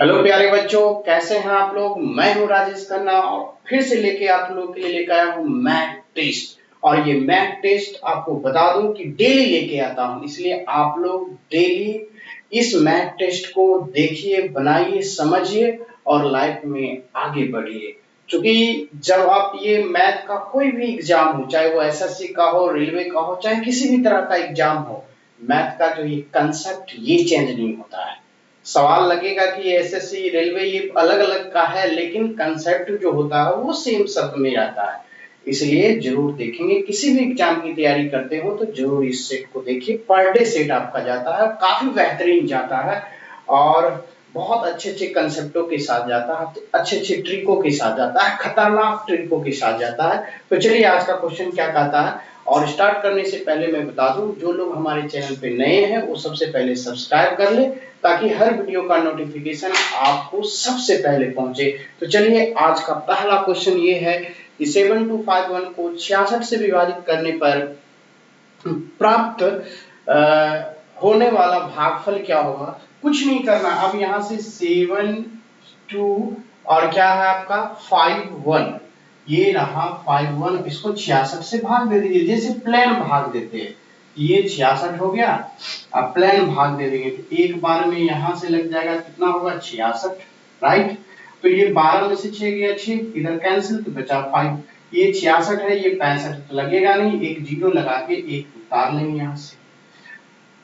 Hello प्यारे बच्चों, कैसे हैं आप लोग। मैं हूं राजेश खन्ना और फिर से लेके आप लोगों के लिए लेकर आया हूं मैथ टेस्ट। और ये मैथ टेस्ट आपको बता दूं कि डेली लेके आता हूं, इसलिए आप लोग डेली इस मैथ टेस्ट को देखिए, बनाइए, समझिए और लाइफ में आगे बढ़िए। क्योंकि जब आप ये मैथ का कोई भी एग्जाम हो, चाहे वो एसएससी का हो, रेलवे का हो, चाहे किसी भी तरह का एग्जाम हो, मैथ का जो ये कंसेप्ट ये चेंज नहीं होता है। सवाल लगेगा कि एसएससी रेलवे ये अलग अलग का है, लेकिन कंसेप्ट जो होता है वो सेम शब्द में आता है। इसलिए जरूर देखेंगे, किसी भी एग्जाम की तैयारी करते हो तो जरूर इस सेट को देखिए। पर डे सेट आपका जाता है, काफी बेहतरीन जाता है और बहुत अच्छे अच्छे कंसेप्टों के साथ जाता है, अच्छे अच्छे ट्रिकों के साथ जाता है, खतरनाक ट्रिकों के साथ जाता है। तो चलिए आज का क्वेश्चन क्या कहता है। और स्टार्ट करने से पहले मैं बता दूं, जो लोग हमारे चैनल पे नए हैं वो सबसे पहले सब्सक्राइब कर ले, ताकि हर वीडियो का नोटिफिकेशन आपको सबसे पहले पहुंचे। तो चलिए आज का पहला क्वेश्चन ये है कि 7251 को 66 से विभाजित करने पर प्राप्त होने वाला भागफल क्या होगा। कुछ नहीं करना, अब यहाँ से 7 2 और क्या है आपका 5 1, ये रहा 5 1, इसको 66 से भाग दे दीजिए, जैसे प्लेन भाग देते हैं। ये 66 हो गया, अब प्लेन भाग दे देंगे तो एक बार में यहाँ से लग जाएगा, कितना होगा 66, राइट। तो ये 12 में से 6 गया 6, इधर कैंसिल तो बचा 5। ये 66 है, ये 65 तो लगेगा नहीं, एक जीरो लगा के एक उतार लेंगे यहाँ से।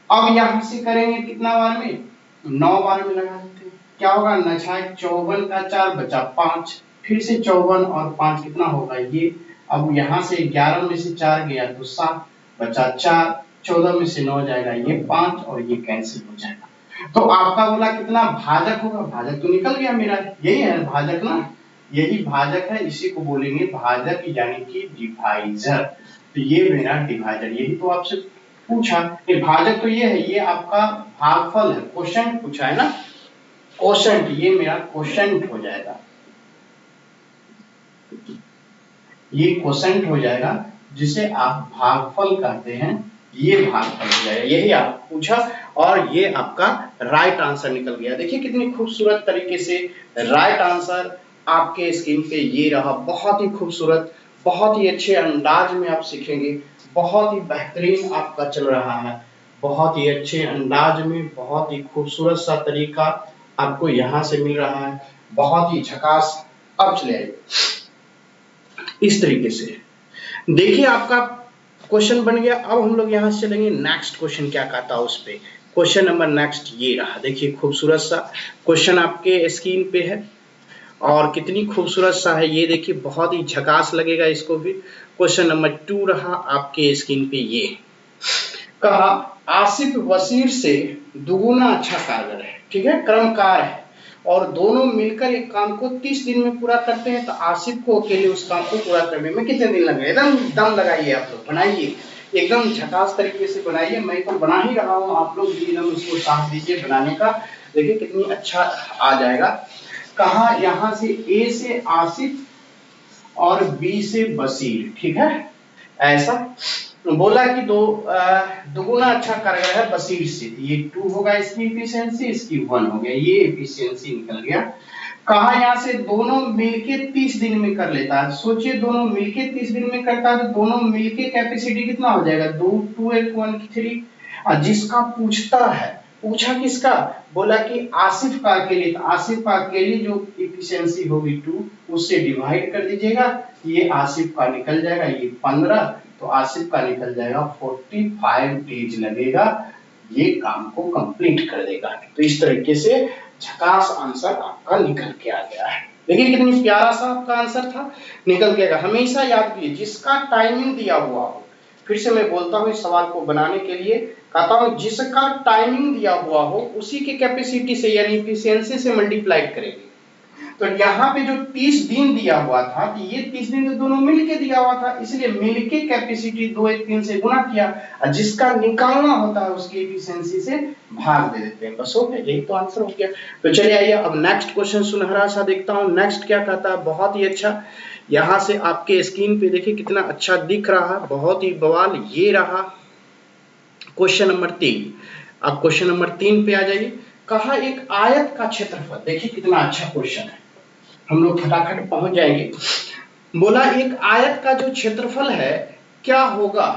अब यहाँ से करेंगे कितना बार में, 9 बार में लगा देते हैं। क्या होगा, 9 54 का 4 बचा 5, फिर से 54 और 5 कितना होगा ये। अब यहाँ से 11 में से 4 गया तो 7 बचा 4, 14 में से 9 जाएगा ये 5 और ये कैंसिल हो जाएगा। तो आपका बोला कितना भाजक होगा, भाजक तो निकल गया मेरा, यही है भाजक ना, यही भाजक है, इसी को बोलेंगे भाजक यानी कि डिवाइजर। तो ये मेरा डिवाइजर, यही तो आपसे पूछा। ये भाजक तो ये है, ये आपका भागफल है, क्वेश्चन पूछा है ना, क्वेश्चन, ये मेरा क्वेश्चन हो जाएगा, ये क्वेश्चन हो जाएगा जिसे आप भागफल कहते हैं, ये भागफल हो जाएगा, यही आप पूछा और ये आपका राइट आंसर निकल गया। देखिए कितनी खूबसूरत तरीके से राइट आंसर आपके स्क्रीन पे ये रहा, बहुत ही खूबसूरत, बहुत ही अच्छे अंदाज में आप सीखेंगे, बहुत ही बेहतरीन आपका चल रहा है, बहुत ही अच्छे अंदाज में, बहुत ही खूबसूरत सा तरीका आपको यहाँ से मिल रहा है, बहुत ही झकास। अब चले आइए इस तरीके से, देखिए आपका क्वेश्चन बन गया। अब हम लोग यहाँ से चलेंगे नेक्स्ट क्वेश्चन क्या कहता है उस पे। क्वेश्चन नंबर नेक्स्ट ये रहा, देखिए खूबसूरत सा क्वेश्चन आपके स्क्रीन पे है और कितनी खूबसूरत सा है ये, देखिए बहुत ही झकास लगेगा इसको भी। क्वेश्चन नंबर 2 रहा आपके स्क्रीन पे, ये कहा आसिफ वसीर से दुगुना अच्छा कारगर है, ठीक है, क्रमकार है और दोनों मिलकर एक काम को 30 दिन में पूरा करते हैं, तो आसिफ को अकेले उस काम को पूरा करने में कितने दिन लगे। एकदम दम लगाइए, आप लोग बनाइए, एकदम झकास तरीके से बनाइए। मैं तो बना ही रहा हूँ, आप लोग भी एकदम उसको साथ दीजिए बनाने का, देखिए कितनी अच्छा आ जाएगा। कहा यहाँ से ए से आसिफ और बी से बसीर, ठीक है, ऐसा बोला कि दुगुना अच्छा कारगर है बसीर से, ये 2 होगा इसकी एफिशिएंसी, इसकी 1 हो गया, ये एफिशिएंसी निकल गया। कहा यहाँ से दोनों मिलके 30 दिन में कर लेता है। सोचिए दोनों मिलके 30 दिन में करता है तो दोनों मिलके कैपेसिटी कितना हो जाएगा, 2 2 1 1 3। और जिसका पूछता है, पूछा किसका, बोला कि आसिफ का अकेले, तो आसिफ का अकेले जो एफिशिएंसी होगी 2, उससे डिवाइड कर दीजिएगा, ये आसिफ का निकल जाएगा, ये 15, तो आसिफ का निकल जाएगा 45 डेज लगेगा, ये काम को कंप्लीट कर देगा। तो इस तरीके से झकास आंसर आपका निकल के आ गया है। देखिए कितनी प्यारा सा आपका आंसर था, निकल के आएगा। हमेशा याद कीजिए जिसका टाइमिंग दिया हुआ हो, फिर से मैं बोलता हूँ इस सवाल को बनाने के लिए, कहता हूँ जिसका टाइमिंग दिया हुआ हो उसी की कैपेसिटी से यानी एफिशिएंसी से मल्टीप्लाई करेंगे। तो यहाँ पे जो 30 दिन दिया हुआ था, तो ये 30 दिन तो दोनों मिलके दिया हुआ था, इसलिए मिलके कैपेसिटी 2 1 3 से गुना किया, और जिसका निकालना होता है उसकी एफिशिएंसी से भाग दे देते हैं, बस हो गया, यही तो आंसर हो गया। तो चलिए आइए अब नेक्स्ट क्वेश्चन सुनहरा सा देखता हूँ, नेक्स्ट क्या कहता है, बहुत ही अच्छा। यहाँ से आपके स्क्रीन पे देखिए कितना अच्छा दिख रहा है, बहुत ही बवाल, ये रहा क्वेश्चन नंबर 3। अब क्वेश्चन नंबर 3 पे आ जाइए। कहा एक आयत का क्षेत्रफल, देखिए कितना अच्छा क्वेश्चन है, हम लोग फटाफट पहुंच जाएंगे। बोला एक आयत का जो क्षेत्रफल है क्या होगा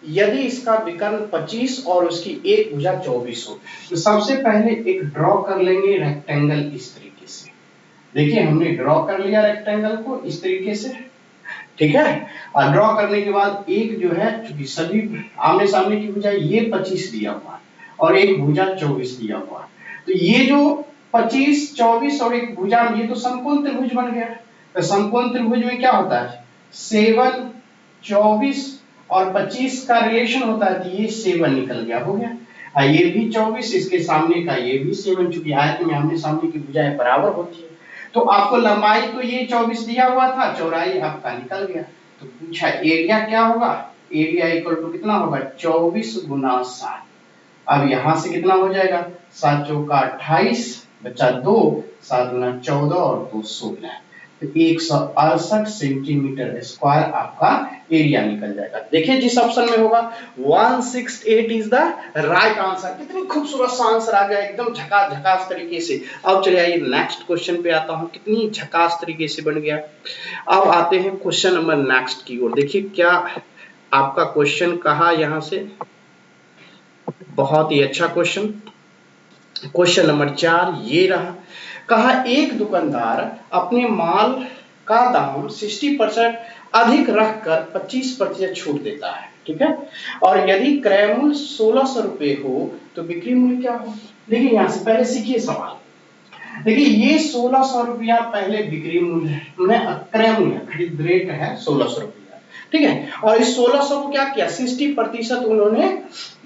यदि इसका विकर्ण 25 और उसकी एक भुजा 24 हो। तो सबसे पहले एक ड्रॉ कर लेंगे रेक्टेंगल इस तरीके से। देखिए हमने ड्रॉ कर लिया रेक्टेंगल को इस तरीके से, ठीक है। और ड्रॉ करने के बाद एक जो है, चूंकि सभी आमने सामने की भुजा ये 25 दिया हुआ और एक भुजा 24 दिया हुआ, तो ये जो 25, 24 और एक भुजा, ये तो समकोण त्रिभुज बन गया। तो समकोण त्रिभुज में क्या होता है, 7, 24 और 25 का रिलेशन होता है, तो ये 7 निकल गया, हो गया। ये भी 24, इसके सामने का ये भी 7, चूंकि आयत में आमने सामने की भुजाएं बराबर होती है। तो आपको लंबाई तो ये 24 दिया हुआ था, चौड़ाई आपका निकल गया। तो पूछा एरिया क्या होगा, एरिया इक्वल टू कितना होगा, 24 गुना 7। अब यहां से कितना हो जाएगा, 7 चौका 28, बचा 2, 7 गुना 14 और 2 16, तो 168 सेंटीमीटर स्क्वायर आपका एरिया निकल जाएगा। देखिए जिस ऑप्शन में होगा 168 इज द राइट आंसर। कितनी खूबसूरत सा आंसर आ गया, एकदम झकास झकास तरीके से। अब चलिए आइए नेक्स्ट क्वेश्चन पे आता हूं, कितनी झकास तरीके से बन गया। अब आते हैं क्वेश्चन नंबर नेक्स्ट की ओर। देखिए क्या आपका क्वेश्चन कहा यहां से, बहुत ही अच्छा क्वेश्चन। क्वेश्चन नंबर 4 ये रहा, कहा एक दुकानदार अपने माल का दाम 60% अधिक रखकर 25% छूट देता है, ठीक है। और यदि क्रय मूल्य 1600 रुपए हो तो बिक्री मूल्य क्या हो। देखिए यहां से पहले सीखिए सवाल। देखिए ये 1600 रुपया पहले बिक्री मूल्य है, क्रय मूल्य खरीद रेट है 1600 रुपया, ठीक है। और इस 1600 को क्या किया, 60% उन्होंने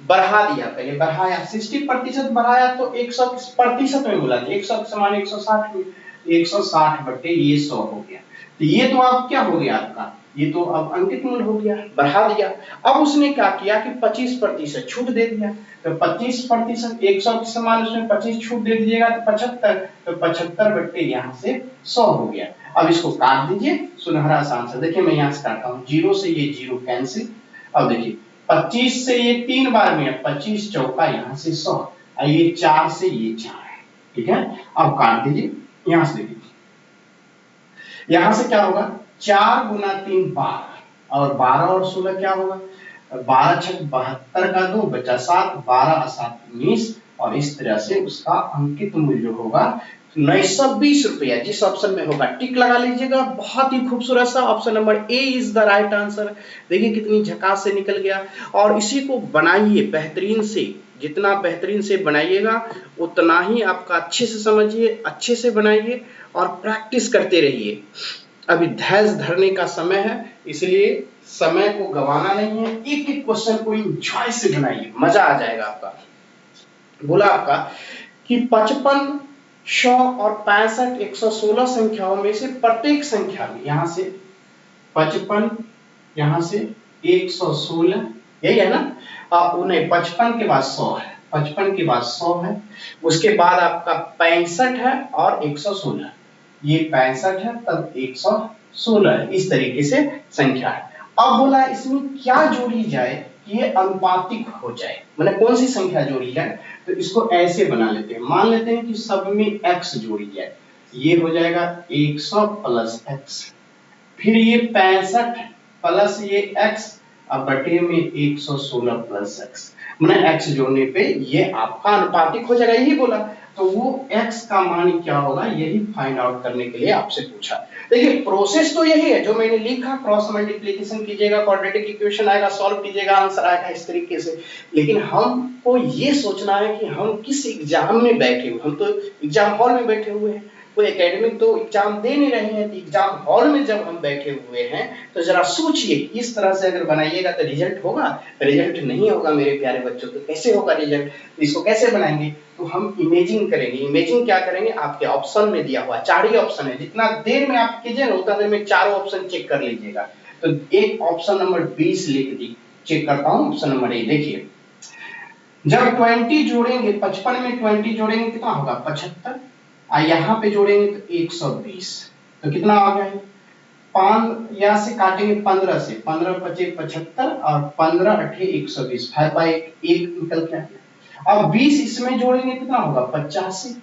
बढ़ा दिया, पहले बढ़ाया 60% बढ़ाया तो 100% में बोला, 100 के समान 160 में, 160 बटे ये 100 हो गया। तो ये तो अब क्या हो गया आपका, ये तो अब अंकित मूल्य हो गया, बढ़ा दिया। अब उसने क्या किया कि 25% छूट दे दिया, तो 25% 100 के समान उसमें 25 छूट दे दीजिएगा तो 75, तो 75 बट्टे यहाँ से 100 हो गया। अब इसको काट दीजिए, सुनहरा सा आंसर। देखिए मैं यहाँ से काटता हूँ, 0 से ये 0 कैंसिल। अब देखिए 25 से ये 3 बार में, 25 चौका यहाँ से 100, ये 4 से ये 4 है, ठीक है। अब काट दीजिए, यहाँ से देखिए यहां से क्या होगा, 4 गुना 3 12, और 12 और 16 क्या होगा, 12 छक 72 का 2 बचा 7, 12 7 19, और इस तरह से उसका अंकित मूल्य होगा 920 रुपया। जिस ऑप्शन में होगा टिक लगा लीजिएगा। बहुत ही खूबसूरत सा option number A is the right answer. देखिए कितनी झकास से निकल गया। और इसी को बनाइए बेहतरीन से, जितना बेहतरीन से बनाइएगा उतना ही आपका अच्छे से समझिए, अच्छे से बनाइए और प्रैक्टिस करते रहिए। अभी धैर्य धरने का समय है, इसलिए समय को गंवाना नहीं है। एक एक क्वेश्चन को एंजॉय से बनाइए, मजा आ जाएगा आपका। बोला आपका कि 55, 100 और 65 116 संख्याओं में से प्रत्येक संख्या में, यहां से 55, यहां से 116, यही है ना। नहीं 55 के बाद 100 है, 55 के बाद 100 है, उसके बाद आपका 65 है और 116, ये 65 है तब 116 है, इस तरीके से संख्या है। अब बोला इसमें क्या जोड़ी जाए कि ये अनुपातिक हो जाए, मतलब कौन सी संख्या जोड़ी जाए। तो इसको ऐसे बना लेते हैं, मान लेते हैं कि सब में x जोड़ी जाए, ये हो जाएगा 100 प्लस x, फिर ये 65 प्लस ये x, अब बटे में 116 प्लस x, मैंने x जोड़ने पे ये आपका अनुपातिक हो जाएगा, यही बोला। तो वो x का मान क्या होगा, यही फाइंड आउट करने के लिए आपसे पूछा। देखिए प्रोसेस तो यही है जो मैंने लिखा, क्रॉस मल्टीप्लिकेशन कीजिएगा, क्वाड्रेटिक इक्वेशन आएगा, सॉल्व कीजिएगा, आंसर आएगा इस तरीके से। लेकिन हमको ये सोचना है कि हम किस एग्जाम में बैठे हुए, हम तो एग्जाम हॉल में बैठे हुए हैं, कोई एकेडमिक तो एग्जाम दे नहीं रहे हैं। एग्जाम हॉल में जब हम बैठे हुए हैं तो जरा सोचिए, इस तरह से अगर बनाइएगा तो रिजल्ट होगा, रिजल्ट नहीं होगा मेरे प्यारे बच्चों। तो कैसे होगा रिजल्ट, इसको कैसे बनाएंगे, तो हम इमेजिंग करेंगे। इमेजिंग क्या करेंगे, आपके ऑप्शन में दिया हुआ 4 ही ऑप्शन है, जितना देर में आप कीजिए उतना देर में चारों ऑप्शन चेक कर लीजिएगा। तो एक ऑप्शन नंबर 20 लिख दी, चेक करता हूं ऑप्शन नंबर ए। देखिए जब 20 जोड़ेंगे, 55 में 20 जोड़ेंगे कितना होगा 75, यहाँ पे जोड़ेंगे तो 120, तो कितना आ गया, 5 यहाँ से काटेंगे 15 से, 15 पचे 75 और 15 अठे 120, 5 बाई 1 निकल के आ गया। अब 20 इसमें जोड़ेंगे कितना होगा 85,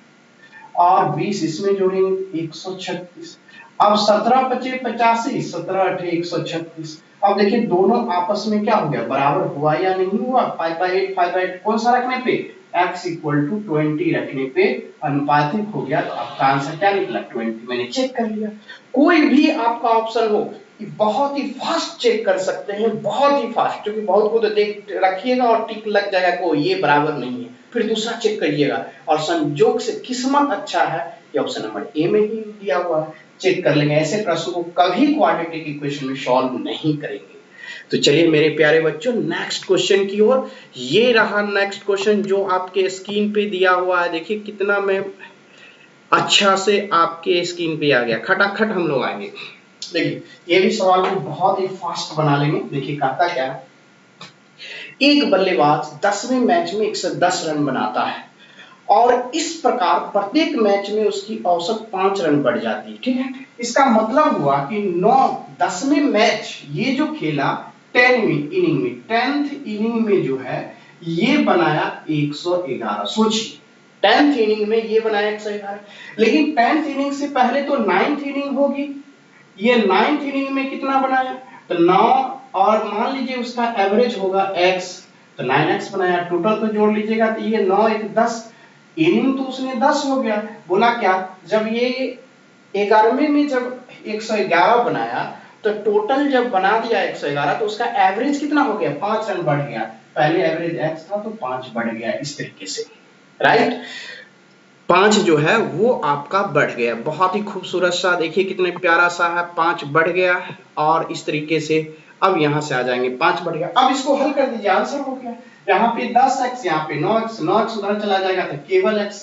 और 20 इसमें जोड़ेंगे 136। अब 17 पचे 85, 17 अठे 136। अब देखिए दोनों आपस में क्या हो गया, बराबर हुआ या नहीं हुआ, 5/8 5/8 कौन सा रखने पे, x इक्वल टू 20 रखने पे अनुपातिक हो गया। तो आपका आंसर क्या निकला 20। मैंने चेक कर लिया। कोई भी आपका ऑप्शन हो बहुत ही फास्ट चेक कर सकते हैं, बहुत ही फास्ट, क्योंकि बहुत को तो देख रखिएगा और टिक लग जाएगा को ये बराबर नहीं है, फिर दूसरा चेक करिएगा, और संजोग से किस्मत अच्छा है कि ऑप्शन नंबर ए में ही दिया हुआ है, चेक कर लेंगे। ऐसे प्रश्न को कभी क्वाड्रेटिक इक्वेशन में सॉल्व नहीं करेंगे। तो चलिए मेरे प्यारे बच्चों नेक्स्ट क्वेश्चन की ओर। ये रहा नेक्स्ट क्वेश्चन जो आपके स्क्रीन पे दिया हुआ है। देखिए कितना मैं अच्छा से आपके स्क्रीन पे आ गया, खटाखट हम लोग आएंगे। देखिए ये भी सवाल को बहुत ही फास्ट बना लेंगे। देखिए कहता क्या है, एक बल्लेबाज 10वें मैच में 110 रन बनाता है और इस प्रकार प्रत्येक मैच में उसकी औसत 5 रन बढ़ जाती है। ठीक है, इसका मतलब हुआ कि 10वें मैच ये जो खेला 10वीं इनिंग में, 10th इनिंग में जो है ये बनाया 111। सोचिए 10th इनिंग में ये बनाया 111, लेकिन 10th इनिंग से पहले तो 9th इनिंग होगी, ये 9th इनिंग में कितना बनाया, तो 9, और मान लीजिए उसका एवरेज होगा x, तो 9x बनाया। टोटल तो जोड़ लीजिएगा तो ये 9 1 10, इनिंग तो उसने 10 हो गया। बोला क्या, जब ये 11वें में जब 111 बनाया तो टोटल जब बना दिया 111 तो उसका एवरेज कितना हो गया, 5 रन बढ़ गया। पहले एवरेज x था तो 5 बढ़ गया, इस तरीके से, राइट। 5 जो है वो आपका बढ़ गया। बहुत ही खूबसूरत सा, देखिए कितने प्यारा सा है, 5 बढ़ गया। और इस तरीके से अब यहां से आ जाएंगे, 5 बढ़ गया। अब इसको हल कर दीजिए, आंसर हो गया। यहाँ पे 10x, यहाँ पे 9x, 9x उधर चला जाएगा तो केवल x,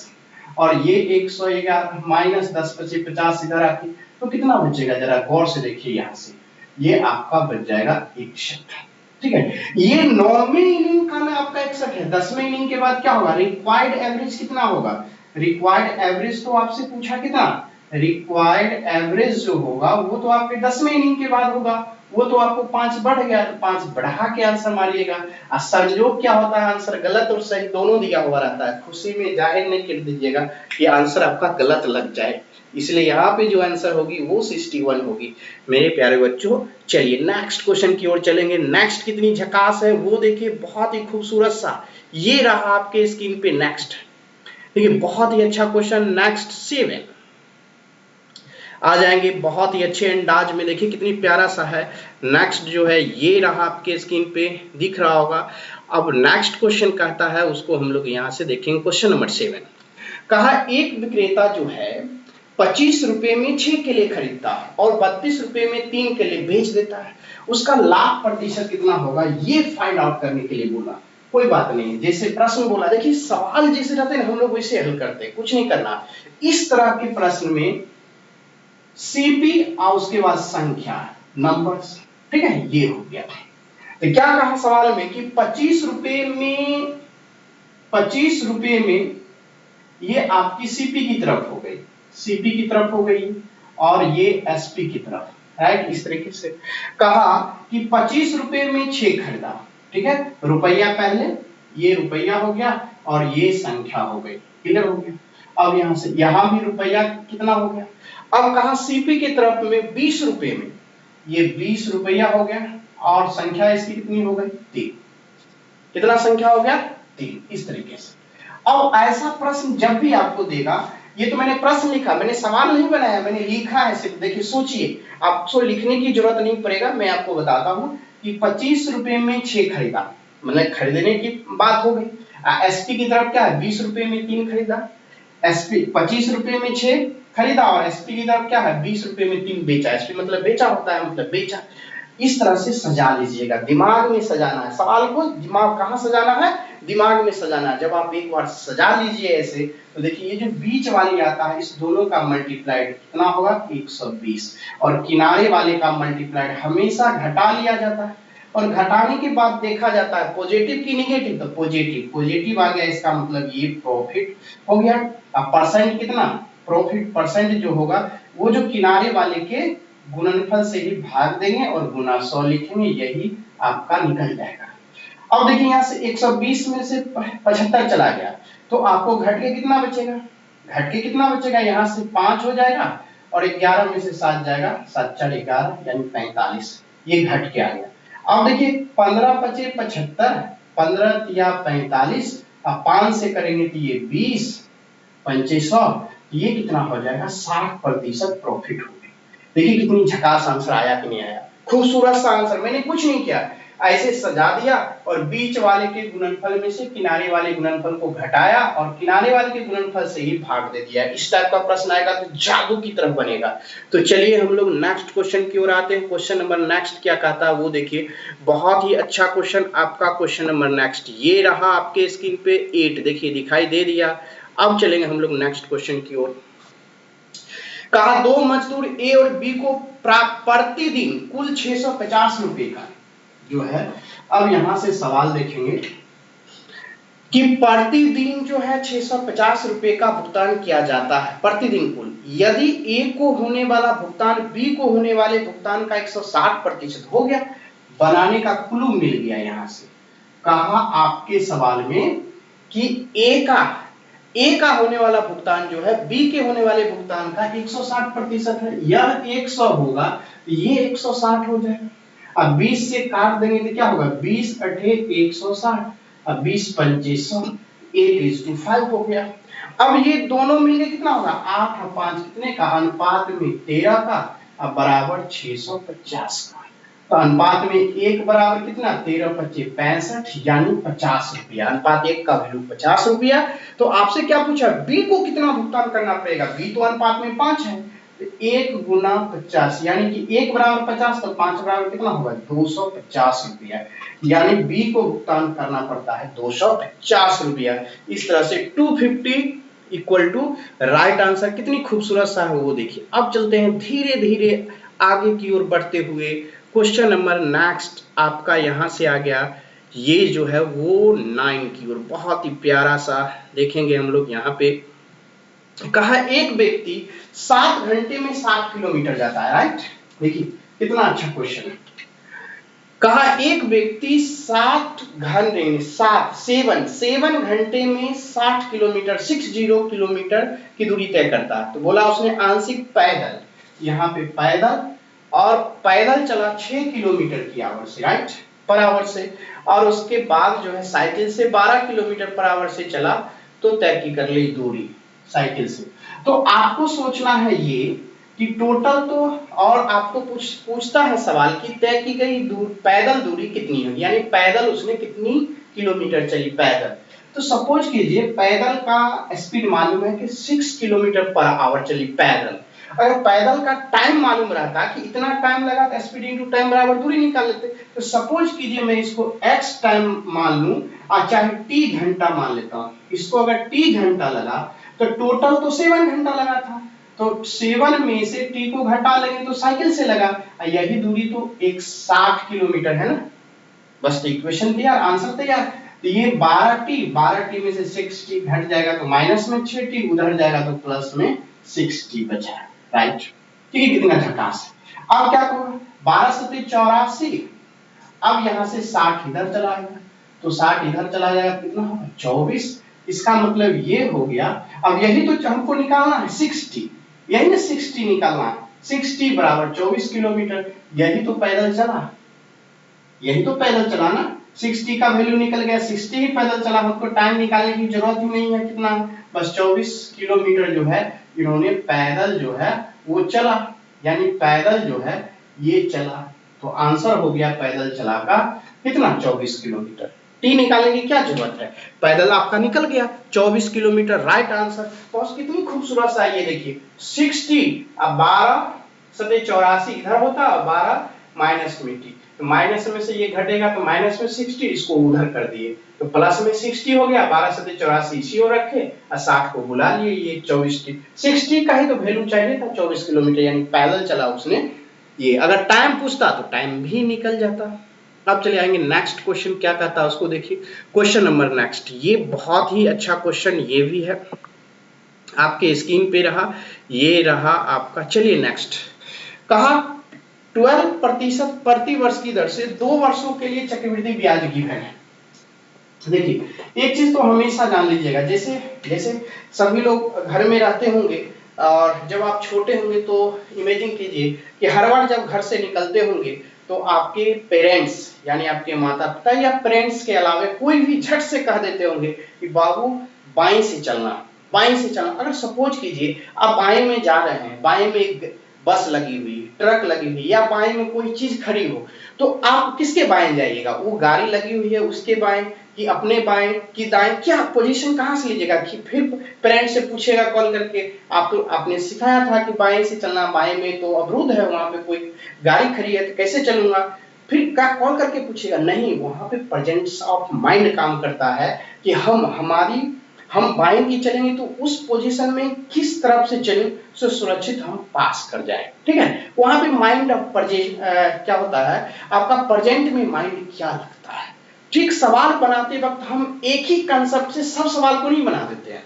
और ये 111 माइनस 10 पचे 50 इधर आती, तो कितना बचेगा जरा गौर से देखिए। यहाँ से ये आपका बच जाएगा 61। ठीक है, ये 9वीं इनिंग का ना आपका 61 है। 10वें इनिंग के बाद क्या होगा, रिक्वायर्ड एवरेज कितना होगा, रिक्वायर्ड एवरेज तो आपसे पूछा कितना, रिक्वायर्ड एवरेज जो होगा वो तो आपके 10वें इनिंग के बाद होगा, वो तो आपको 5 बढ़ गया, तो 5 बढ़ा के आंसर मारिएगा। और संयोग क्या होता है, आंसर गलत और सही दोनों दिया हुआ रहता है। खुशी में जाहिर नहीं कर दीजिएगा कि आंसर आपका गलत लग जाए, इसलिए यहाँ पे जो आंसर होगी वो 61 होगी। मेरे प्यारे बच्चों चलिए नेक्स्ट क्वेश्चन की ओर चलेंगे। नेक्स्ट कितनी झकास है वो देखिए, बहुत ही खूबसूरत सा ये रहा आपके स्क्रीन पे नेक्स्ट। देखिए बहुत ही अच्छा क्वेश्चन, नेक्स्ट 7 आ जाएंगे बहुत ही अच्छे अंदाज में। देखिए कितनी प्यारा सा है। नेक्स्ट जो है ये रहा आपके स्क्रीन पे दिख रहा होगा। अब नेक्स्ट क्वेश्चन कहता है, उसको हम लोग यहाँ से देखेंगे। क्वेश्चन नंबर 7 कहा, एक विक्रेता जो है 25 रुपए में 6 केले खरीदता है और 32 रुपए में 3 केले बेच देता है, उसका लाभ प्रतिशत कितना होगा, ये फाइंड आउट करने के लिए बोला। कोई बात नहीं, जैसे प्रश्न बोला, देखिए सवाल जैसे रहते हैं हम लोग वैसे हल करते हैं, कुछ नहीं करना। इस तरह के प्रश्न में सीपी और उसके बाद संख्या, नंबर्स, ठीक है, ये हो गया। तो क्या कहा सवाल में कि 25 रुपए में ये आपकी सीपी की तरफ हो गई, सीपी की तरफ हो गई, और ये एसपी की तरफ, राइट। इस तरीके से कहा कि 25 रुपए में 6 खरीदा, ठीक है, रुपया पहले, ये रुपया हो गया और ये संख्या हो गई, क्लियर हो गया। अब यहां से यहां भी रुपया कितना हो गया। अब कहा सीपी की तरफ में 20 रुपए में, ये 20 रुपया हो गया और संख्या इसकी कितनी हो गई 3, कितना संख्या हो गया 3, इस तरीके से। अब ऐसा प्रश्न जब भी आपको देगा, ये तो मैंने प्रश्न लिखा, मैंने सवाल नहीं बनाया, मैंने लिखा है सिर्फ। देखिए सोचिए, आपको लिखने की जरूरत नहीं पड़ेगा, मैं आपको बताता हूं कि 25 रुपए में 6 खरीदा, मतलब खरीदने की बात हो गई। एसपी की तरफ क्या है, 20 रुपए में 3 खरीदा, एसपी 25 रुपए में 6 खरीदा, और एसपी की तरफ क्या है 20 रुपए में 3 बेचा। एसपी मतलब बेचा होता है, मतलब बेचा। इस तरह से सजा लीजिएगा, दिमाग में सजाना है सवाल को। दिमाग कहाँ सजाना है, दिमाग में सजाना है। जब आप एक बार सजा लीजिए ऐसे, तो देखिए ये जो बीच वाली आता है, इस दोनों का मल्टीप्लाइड कितना होगा 120, और किनारे वाले का मल्टीप्लाइड हमेशा घटा लिया जाता है, और घटाने के बाद देखा जाता है पॉजिटिव की निगेटिव, तो पॉजिटिव, पॉजिटिव आ गया, इसका मतलब ये प्रॉफिट हो गया। अब परसेंट कितना, प्रॉफिट परसेंट जो होगा वो जो किनारे वाले के गुणनफल से ही भाग देंगे और गुना 100 लिखेंगे, यही आपका निकल जाएगा। अब देखिए यहाँ से 120 में से 75 चला गया तो आपको घट के कितना बचेगा, घट के कितना बचेगा, यहाँ से 5 हो जाएगा और 11 में से 7 जाएगा, 7 4 11 यानी 45, ये घट के आ गया। अब देखिए 15 पचे 75, 15 या 45, अब 5 से करेंगे तो ये 20 पंचे 100, ये कितना हो जाएगा 60% प्रॉफिट हो गई। देखिए कितनी झकास आंसर आया कि नहीं आया, खूबसूरत सा आंसर। मैंने कुछ नहीं किया, ऐसे सजा दिया और बीच वाले के गुणनफल में से किनारे वाले गुणनफल को घटाया और किनारे वाले के गुणनफल से ही भाग दे दिया। इस टाइप का प्रश्न आएगा तो जादू की तरह बनेगा। तो चलिए हम लोग नेक्स्ट क्वेश्चन की ओर आते हैं। क्वेश्चन नंबर नेक्स्ट क्या कहता है वो देखिए, बहुत ही अच्छा क्वेश्चन आपका। क्वेश्चन नंबर नेक्स्ट ये रहा आपके स्क्रीन पे 8, देखिए दिखाई दे दिया। अब चलेंगे हम लोग नेक्स्ट क्वेश्चन की ओर। कहा दो मजदूर ए और बी को प्रतिदिन कुल 650 रुपए का जो है, अब यहां से सवाल देखेंगे कि प्रतिदिन जो है 650 रुपए का भुगतान किया जाता है प्रतिदिन कुल। यदि ए को होने वाला भुगतान बी को होने वाले भुगतान का 160% हो गया, बनाने का क्लू मिल गया। यहां से कहा आपके सवाल में कि ए का होने वाला भुगतान जो है बी के होने वाले भुगतान का 160% है। यह 100 होगा, ये 160 हो जाएगा। अब 20 से काट देंगे तो क्या होगा, 20 अठे 160, अब 20 पंचे 100, 8:5 हो गया। अब ये दोनों मिलके कितना होगा, 8 और 5 कितने का, अनुपात में 13 का, अब बराबर 650 का। तो अनुपात में 1 बराबर कितना, 13 पच्चे 65 यानी 50 रुपया। अनुपात 1 का वैल्यू 50 रुपया। तो आपसे क्या पूछा, बी को कितना भुगतान करना पड़ेगा, बी तो अनुपात में 5 है, तो 1 गुना 50 यानी कि 1 बराबर 50 तो 5 बराबर कितना होगा, 250 रुपया। यानी बी को भुगतान करना पड़ता है 250 रुपया। इस तरह से 250 इक्वल टू राइट आंसर। कितनी खूबसूरत सा है वो देखिए। अब चलते हैं धीरे धीरे आगे की ओर बढ़ते हुए। क्वेश्चन नंबर नेक्स्ट आपका यहां से आ गया, ये जो है वो 9 की ओर, बहुत ही प्यारा सा देखेंगे हम लोग। यहाँ पे कहा एक व्यक्ति 7 घंटे में 60 किलोमीटर जाता है, राइट। देखिए कितना अच्छा क्वेश्चन है। कहा एक व्यक्ति 7 घंटे में 60 किलोमीटर 60 किलोमीटर की दूरी तय करता है। तो बोला उसने आंशिक पैदल, यहाँ पे पैदल, और पैदल चला 6 किलोमीटर की आवर से, राइट, पर आवर से, और उसके बाद जो है साइकिल से 12 किलोमीटर पर आवर से चला, तो तय की कर ली दूरी साइकिल से। तो आपको सोचना है ये कि टोटल तो, और आपको पूछता है सवाल कि तय की गई पैदल दूरी कितनी होगी, यानी पैदल उसने कितनी किलोमीटर चली पैदल। तो सपोज कीजिए पैदल का स्पीड मालूम है कि 6 किलोमीटर पर आवर चली पैदल। अगर पैदल का टाइम मालूम रहता कि इतना टाइम लगा तो स्पीड इनटू टाइम बराबर दूरी निकाल लेते। तो सपोज कीजिए मैं इसको x टाइम मान लूं और चाहे t घंटा मान लेता हूं। इसको अगर t घंटा लगा तो टोटल तो 7 घंटा लगा था, तो 7 में से t को घटा लेंगे तो साइकिल से लगा, यही दूरी तो 60 किलोमीटर है ना। बस इक्वेशन तैयार, आंसर तैयार। तो ये 12t में से 6t घट जाएगा तो माइनस में 6t, उधर जाएगा तो प्लस में 6t बचा, राइट। ठीक है, कितना झकास है। अब क्या करूंगा, 12 सत्ते 84, अब यहां से 60 इधर चला आएगा, तो 60 इधर चला जाएगा, कितना होगा 24। इसका मतलब ये हो गया। अब यही तो हमको निकालना है 60, यही ना 60 निकालना है, 60 बराबर 24 किलोमीटर। यही तो पैदल चला, यही तो पैदल चला ना। 60 का वैल्यू निकल गया, 60 ही पैदल चला, हमको टाइम निकालने की जरूरत ही नहीं है कितना, बस 24 किलोमीटर जो है इन्होंने पैदल जो है वो चला, यानी पैदल जो है ये चला। तो आंसर हो गया पैदल चला का कितना, 24 किलोमीटर। टी निकालने की क्या जरूरत है, पैदल आपका निकल गया 24 किलोमीटर, राइट आंसर। बॉस कितनी खूबसूरत सा ये देखिए 60, अब 12 सत्ते 84 इधर होता, 12 माइनस में टी, तो माइनस में से ये घटेगा तो माइनस में 60, इसको उधर कर दिए तो प्लस में 60 हो गया। 12 सत्ते 84 इसी ओर रखे और 60 को बुला लिए, ये 24t 60 का ही तो वैल्यू चाहिए था 24 किलोमीटर, यानी पैदल चला उसने ये। अगर टाइम पूछता तो टाइम भी निकल जाता। अब चले आएंगे नेक्स्ट क्वेश्चन क्या कहता है उसको देखिए। क्वेश्चन नंबर नेक्स्ट, ये बहुत ही अच्छा क्वेश्चन ये भी है, आपके स्क्रीन पे रहा, ये रहा आपका। चलिए नेक्स्ट, कहा 12% प्रति वर्ष की दर से 2 वर्षों के लिए चक्रवृद्धि ब्याज गिवन है। देखिए एक चीज तो हमेशा जान लीजिएगा, जैसे जैसे सभी लोग घर में रहते होंगे और जब आप छोटे होंगे तो इमेजिन कीजिए कि हर बार जब घर से निकलते होंगे तो आपके पेरेंट्स यानी आपके माता पिता या पेरेंट्स के अलावा कोई भी झट से कह देते होंगे कि बाबू बाएं से चलना, बाएं से चलना। अगर सपोज कीजिए आप बाएं में जा रहे हैं, बाएं में एक बस लगी हुई, ट्रक लगी हुई या बाएं में कोई चीज खड़ी हो, तो आप किसके बाएं जाइएगा? वो गाड़ी लगी हुई है उसके बाएं कि अपने बाएं कि दाएं? क्या पोजीशन कहां से लीजिएगा कि फिर पेरेंट्स से पूछेगा कॉल करके, आप तो आपने सिखाया था कि बाएं से चलना, बाएं में तो अवरुद्ध है, वहां पे कोई गाड़ी खड़ी है तो कैसे चलूंगा? फिर क्या कॉल करके पूछेगा? नहीं, वहां पे प्रेजेंस ऑफ माइंड काम करता है कि हम बाएं की चलेंगे तो उस पोजीशन में किस तरफ से चलें तो सुरक्षित हम पास कर जाए। ठीक है, वहां पे माइंड ऑफ क्या होता है, आपका प्रेजेंट में माइंड क्या लगता है। ठीक, सवाल बनाते वक्त हम एक ही कंसेप्ट से सब सवाल को नहीं बना देते हैं।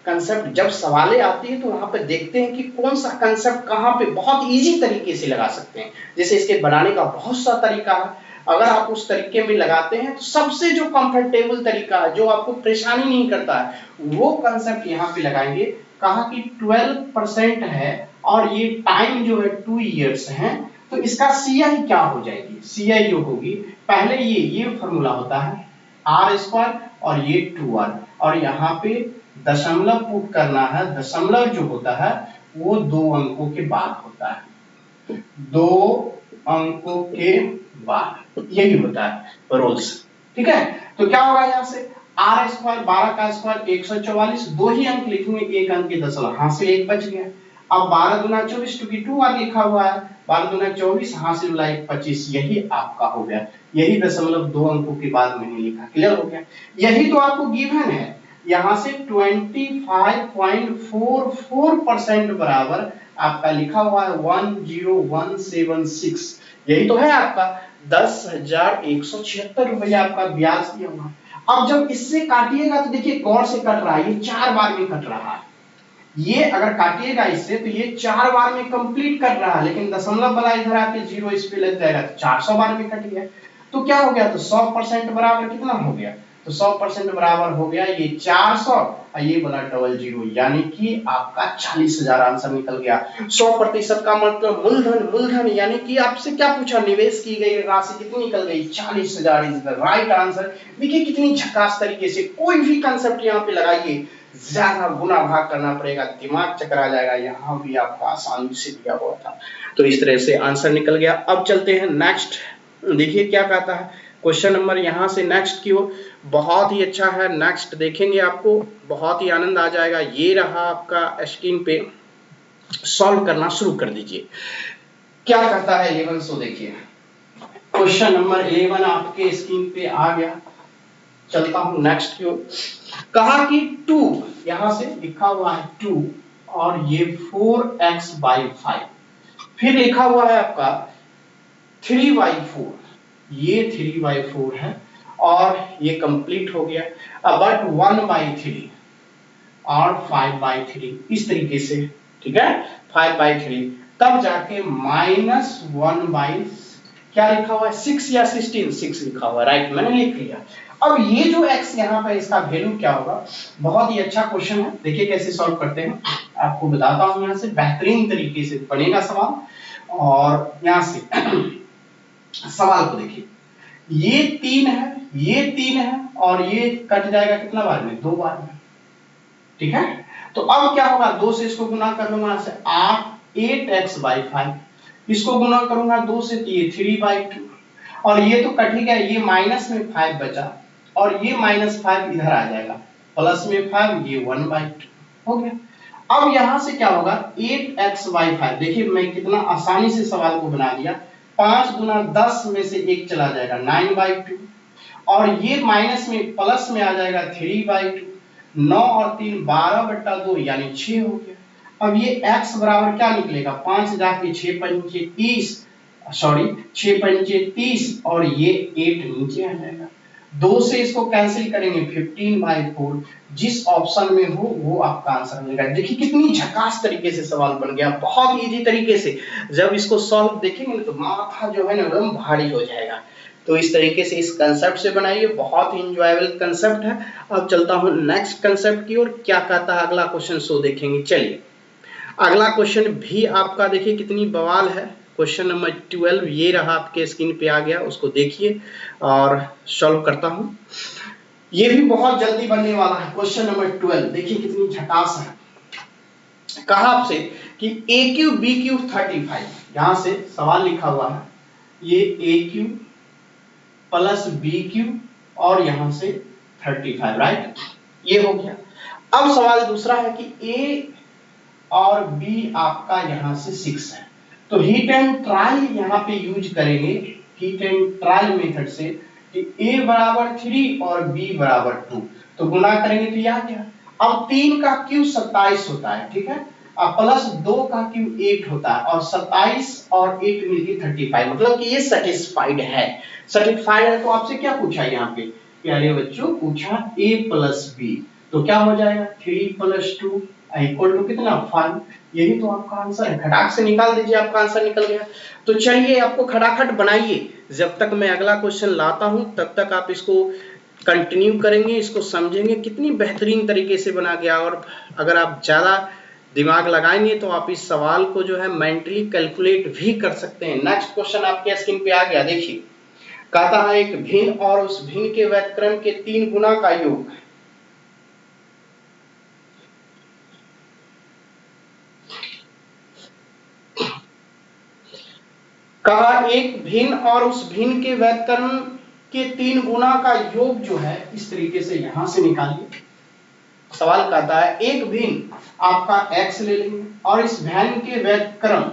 कंसेप्ट जब सवालें आती है तो वहां पे देखते हैं कि कौन सा कंसेप्ट कहां पे बहुत इजी तरीके से लगा सकते हैं। जैसे इसके बनाने का बहुत सा तरीका है, अगर आप उस तरीके में लगाते हैं तो सबसे जो कंफर्टेबल तरीका है, जो आपको परेशानी नहीं करता है, वो कंसेप्ट यहाँ पे लगाएंगे। कहा कि 12% है और ये टाइम जो है 2 इयर्स है, तो इसका सीआई क्या हो जाएगी? सीआई जो होगी, पहले ये फॉर्मूला होता है आर स्क्वायर और ये 2r, और यहाँ पे दशमलव पुट करना है। दशमलव जो होता है वो 2 अंकों के बाद होता है, 2 अंकों के बाद, यही होता है रूल्स। ठीक है, तो क्या होगा यहाँ से आर स्क्वायर 12 का स्क्वायर 144, 2 ही अंक लिखेंगे, 1 अंक के दशमलव, हाथ से 1 बच गया। अब 12 दुना 24 क्योंकि 2r लिखा हुआ है, 12 दुना 24, हाथ से 1 25, यही आपका हो गया। यही दशमलव 2 अंकों के बाद मैंने लिखा, क्लियर हो गया। यही तो आपको गिवन है, यहाँ से 25.44% बराबर आपका लिखा हुआ है 10176, यही तो है आपका 10,176 रुपया आपका ब्याज दिया हुआ। अब जब इससे काटिएगा तो देखिए गौर से कट रहा है, ये 4 बार में कट रहा है। ये अगर काटिएगा इससे तो ये 4 बार में कंप्लीट कर रहा है, लेकिन दशमलव वाला इधर आके 0 इस पे लग जाएगा तो 400 बार में कट गया। तो क्या हो गया? तो 100% बराबर कितना हो गया? तो 100% बराबर हो गया ये 400 और ये वाला 00, यानी कि आपका 40,000 आंसर निकल गया। 100% का मतलब मूलधन, मूलधन यानी कि आपसे क्या पूछा, निवेश की गई राशि कितनी निकल गई? 40,000 इज द राइट आंसर। देखिए कितनी झकास तरीके से, कोई भी कंसेप्ट यहाँ पे लगाइए, ज्यादा गुना भाग करना पड़ेगा, दिमाग चकरा जाएगा। यहाँ भी आपका आसानी से दिया हुआ था, तो इस तरह से आंसर निकल गया। अब चलते हैं नेक्स्ट, देखिए क्या कहता है क्वेश्चन नंबर यहाँ से नेक्स्ट की ओर। बहुत ही अच्छा है, नेक्स्ट देखेंगे आपको बहुत ही आनंद आ जाएगा। ये रहा आपका स्क्रीन पे, सॉल्व करना शुरू कर दीजिए। क्या कहता है 11, सो देखिए क्वेश्चन नंबर 11 आपके स्क्रीन पे आ गया। चलता हूं नेक्स्ट की ओर। कहा कि 2, यहां से लिखा हुआ है 2 और ये 4x/5, फिर लिखा हुआ है आपका 3/4, ये 3/4 है और ये कंप्लीट हो गया। अब बट 1/3 और 5/3 इस तरीके से, ठीक है 5/3, तब जाके -1/, क्या लिखा हुआ है 6 या 16, 6 लिखा हुआ है, राइट, मैंने लिख लिया। अब ये जो x यहाँ पे इसका वैल्यू क्या होगा? बहुत ही अच्छा क्वेश्चन है, देखिए कैसे सॉल्व करते हैं, आपको बताता हूं। यहाँ से बेहतरीन तरीके से बनेगा सवाल, और यहाँ से सवाल को देखिए, ये 3 है, ये 3 है और ये कट जाएगा कितना बार में? 2 बार में, ठीक है। तो अब क्या होगा, 2 से इसको गुना कर लूंगा, यहाँ से 8x/5, इसको गुना करूंगा 2 से तो ये 3/2, और ये तो कट ही गया, ये माइनस में 5 बचा और ये -5 इधर आ जाएगा, प्लस में 5, ये 1/2 हो गया। अब यहां से क्या होगा 8x/5, देखिए मैं कितना आसानी से सवाल को बना दिया। 5 गुना 10 में से 1 चला जाएगा 9/2, और ये माइनस में प्लस में आ जाएगा 3/2, 9 और 3 12/2 यानी 6 हो गया। अब ये x बराबर क्या निकलेगा, 5 जाके 6 पंचे 30, सॉरी 6 पंचे 30 और ये 8 नीचे आ जाएगा। 2 से इसको कैंसिल करेंगे 15/4, जिस ऑप्शन में हो वो आपका आंसर मिलेगा। देखिए कितनी झकास तरीके से सवाल बन गया, बहुत इजी तरीके से। जब इसको सॉल्व देखेंगे तो माथा जो है ना एकदम भारी हो जाएगा। तो इस तरीके से इस कंसेप्ट से बनाइए, बहुत ही इंजॉयबल कंसेप्ट है। अब चलता हूँ नेक्स्ट कंसेप्ट की ओर, क्या कहता है अगला क्वेश्चन, सो देखेंगे। चलिए अगला क्वेश्चन भी आपका देखिए कितनी बवाल है। क्वेश्चन नंबर 12 ये रहा, आपके स्क्रीन पे आ गया, उसको देखिए और सॉल्व करता हूं। ये भी बहुत जल्दी बनने वाला है। क्वेश्चन नंबर 12 देखिए कितनी झकास है। कहा आपसे कि ए क्यू बी क्यू 35, यहां से सवाल लिखा हुआ है, ये ए क्यू प्लस बी क्यू और यहां से 35, राइट, ये हो गया। अब सवाल दूसरा है कि ए और बी आपका यहां से 6 है, तो हीट एंड ट्रायल यहां पे यूज करेंगे, हीट एंड ट्रायल मेथड से, कि a बराबर 3 और b बराबर 2, तो गुना करेंगे तो यह क्या, अब 3 का क्यूब 27 होता है, ठीक है, अब प्लस 2 का क्यूब 8 होता है, और 27 और 8 मिलके 35, मतलब कि ये सेटिस्फाइड है। सेटिस्फाइड है तो आपसे क्या पूछा यहाँ पे प्यारे बच्चों, पूछा a प्लस b, तो क्या हो जाएगा 3 प्लस 2 इक्वल टू कितना 5, यही तो आपका आंसर है। खटाक से निकाल दीजिए, आपका आंसर निकल गया। तो चलिए आपको खटाखट बनाइए, जब तक मैं अगला क्वेश्चन लाता हूं तब तक आप इसको कंटिन्यू करेंगे, इसको समझेंगे कितनी बेहतरीन तरीके से बना गया। और अगर आप ज्यादा दिमाग लगाएंगे तो आप इस सवाल को जो है मेंटली कैलकुलेट भी कर सकते हैं। नेक्स्ट क्वेश्चन आपके स्क्रीन पे आ गया, देखिए कहता है एक भिन्न और उस भिन्न के व्युत्क्रम के 3 गुना का योग, कहा एक भिन्न और उस भिन्न के व्युत्क्रम के 3 गुना का योग जो है, इस तरीके से यहां से निकालिए। सवाल कहता है एक भिन्न आपका x ले लेंगे और इस भिन्न के व्युत्क्रम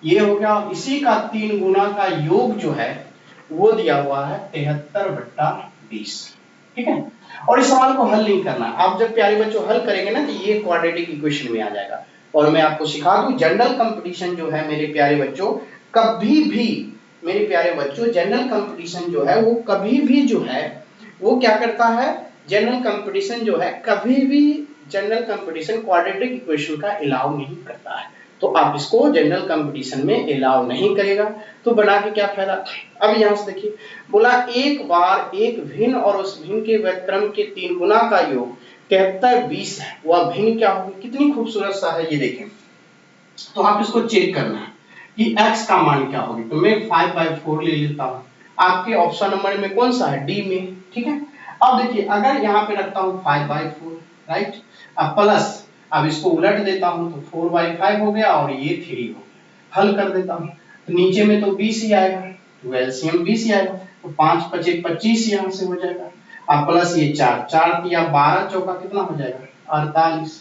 ये हो गया, इसी का 3 गुना का योग जो है वो दिया हुआ है 73/20, ठीक है। और इस सवाल को हल नहीं करना, आप जब प्यारे बच्चों हल करेंगे ना तो ये क्वाड्रेटिक इक्वेशन में आ जाएगा। और मैं आपको सिखा दूं, जनरल कंपटीशन जो है मेरे प्यारे बच्चों, कभी भी मेरे प्यारे बच्चों जनरल कंपटीशन जो है वो कभी भी जो है वो क्या करता है, जनरल कंपटीशन जो है कभी भी जनरल कंपटीशन क्वाड्रेटिक इक्वेशन का अलाउ नहीं करता है, तो आप इसको जनरल कंपटीशन में अलाउ नहीं करेगा, तो बना के क्या फायदा। अब यहां से देखिए, बोला एक बार एक भिन्न और उस भिन्न के व्युत्क्रम के 3 गुना का योग 73/20 है, वह भिन्न क्या होगी, कितनी खूबसूरत सा है ये देखें। तो आप इसको चेक करना है कि x का मान क्या होगी, तो मैं 5/4 ले लेता हूं, आपके ऑप्शन नंबर में कौन सा है, डी में, ठीक है। अब देखिए अगर यहाँ पे रखता हूँ 5/4, राइट, अब प्लस, अब इसको उलट देता हूं तो 4/5 हो गया और ये 3 हो गया, हल कर देता हूं तो नीचे में तो 20 ही आएगा, तो एलसीएम 20 ही आएगा, तो 5 5 25 यहां से हो जाएगा, अब प्लस ये 4 4 या 12 चौका कितना हो जाएगा 48,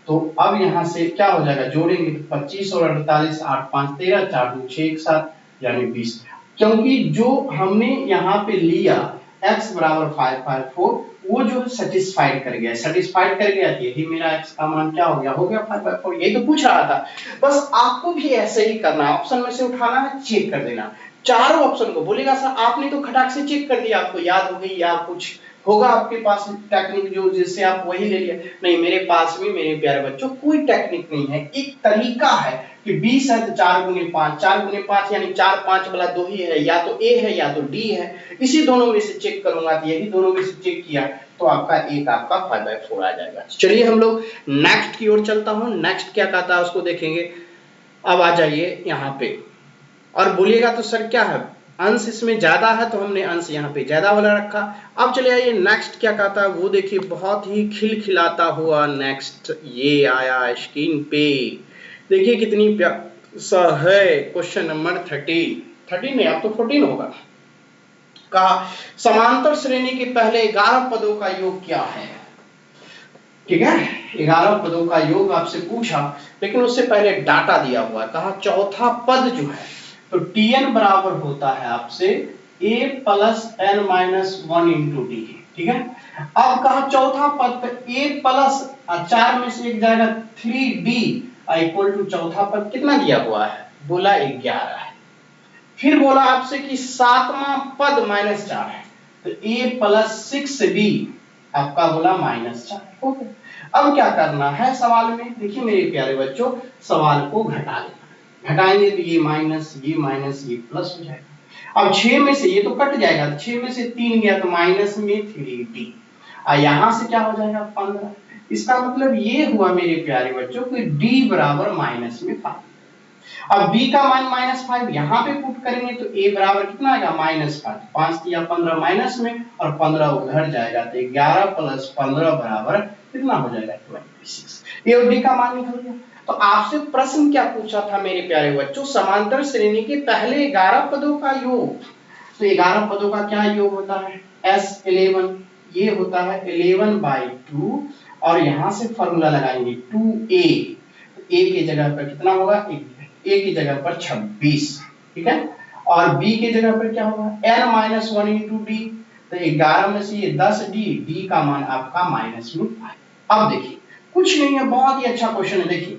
तो अब यहां से क्या हो जाएगा, जोड़ेंगे तो 25 और 48, 8 5 13, 4 2 6 1 7 यानी 20, क्योंकि जो हमने यहाँ पे लिया x बराबर 5/4 वो जो सेटिस्फाइड कर गया, सेटिस्फाइड कर गया, यही मेरा x का मान क्या हो गया 5/4, यही तो पूछ रहा था। बस आपको भी ऐसे ही करना है, ऑप्शन में से उठाना है, चेक कर देना, चारों ऑप्शन को बोलेगा सर आपने तो खटाक से चेक कर दिया, आपको याद हो गई या कुछ होगा आपके पास टेक्निक जो जिससे आप वही ले लिया, नहीं मेरे पास भी मेरे प्यारे बच्चों कोई टेक्निक नहीं है, एक तरीका है कि 20 है तो 4 गुने 5, 4 गुने 5 यानी 4 5 वाला 2 ही है, या तो ए है या तो डी है, इसी दोनों में से चेक करूंगा, तो यही दोनों में से चेक किया तो आपका एक आपका 5/4 आ जाएगा। चलिए हम लोग नेक्स्ट की ओर चलता हूं, नेक्स्ट क्या कहता है उसको देखेंगे। अब आ जाइए यहाँ पे और बोलिएगा तो सर क्या है, अंश इसमें ज्यादा है तो हमने अंश यहाँ पे ज्यादा वाला रखा। अब चले आइए नेक्स्ट क्या कहता है वो देखिए, बहुत ही खिलखिलाता हुआ नेक्स्ट ये आया स्क्रीन पे, देखिए कितनी सा है। क्वेश्चन नंबर 13 नहीं, अब तो 14 होगा। कहा समांतर श्रेणी के पहले 11 पदों का योग क्या है, ठीक है, 11 पदों का योग आपसे पूछा, लेकिन उससे पहले डाटा दिया हुआ है। कहा चौथा पद जो है तो tn बराबर होता है आपसे a plus n minus 1 into D, ठीक है। अब कहा चौथा पद पे a प्लस 4 में से एक जाएगा 3d इक्वल टू चौथा पद कितना दिया हुआ है, बोला 11 है। फिर बोला आपसे कि सातवां पद -4 है, तो a प्लस 6b आपका बोला -4, ओके। अब क्या करना है सवाल में, देखिए मेरे प्यारे बच्चों, सवाल को घटा लेना, घटाएंगे तो ये माइनस ये प्लस हो जाएगा। अब 6 में से ये तो कट जाएगा, 6 में से 3 गया तो माइनस में 3d, और यहां से क्या हो जाएगा 15। इसका मतलब ये हुआ मेरे प्यारे बच्चों कि d बराबर माइनस में 5। अब b का मान -5 यहाँ पे पुट करेंगे तो a बराबर कितना आएगा -5, 5 दिया 15 माइनस में और 15 उधर जाएगा तो 11 प्लस 15 बराबर कितना हो जाएगा 26। a और d का मान निकल गया। तो आपसे प्रश्न क्या पूछा था मेरे प्यारे बच्चों, समांतर श्रेणी के पहले 11 पदों का योग। तो 11 पदों का क्या योग होता है S11, ये होता है 11/2 और यहां से फॉर्मूला लगाएंगे 2a, a की जगह पर कितना होगा a की जगह पर 26, ठीक है, और b की जगह पर क्या होगा n-1 इंटू d, तो 11 में से ये 10d, d का मान आपका -5। अब देखिए कुछ नहीं है, बहुत ही अच्छा क्वेश्चन है। देखिए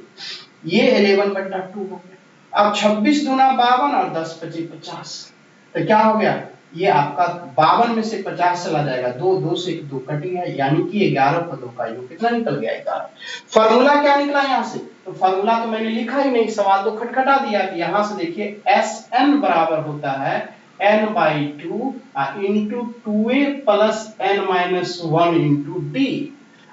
ये 11/2 हो गया, अब 26 दूना 52 और 10 पची 50, तो क्या हो गया ये आपका 52 में से 50 चला जाएगा, 2 से 2 कट गया, यानी कि 11 पदों का योग कितना निकल गया 11। फार्मूला क्या निकला यहाँ से, तो फार्मूला तो मैंने लिखा ही नहीं, सवाल तो खटखटा दिया कि यहाँ से देखिए Sn बराबर होता है n/2 into 2a plus n-1 into d।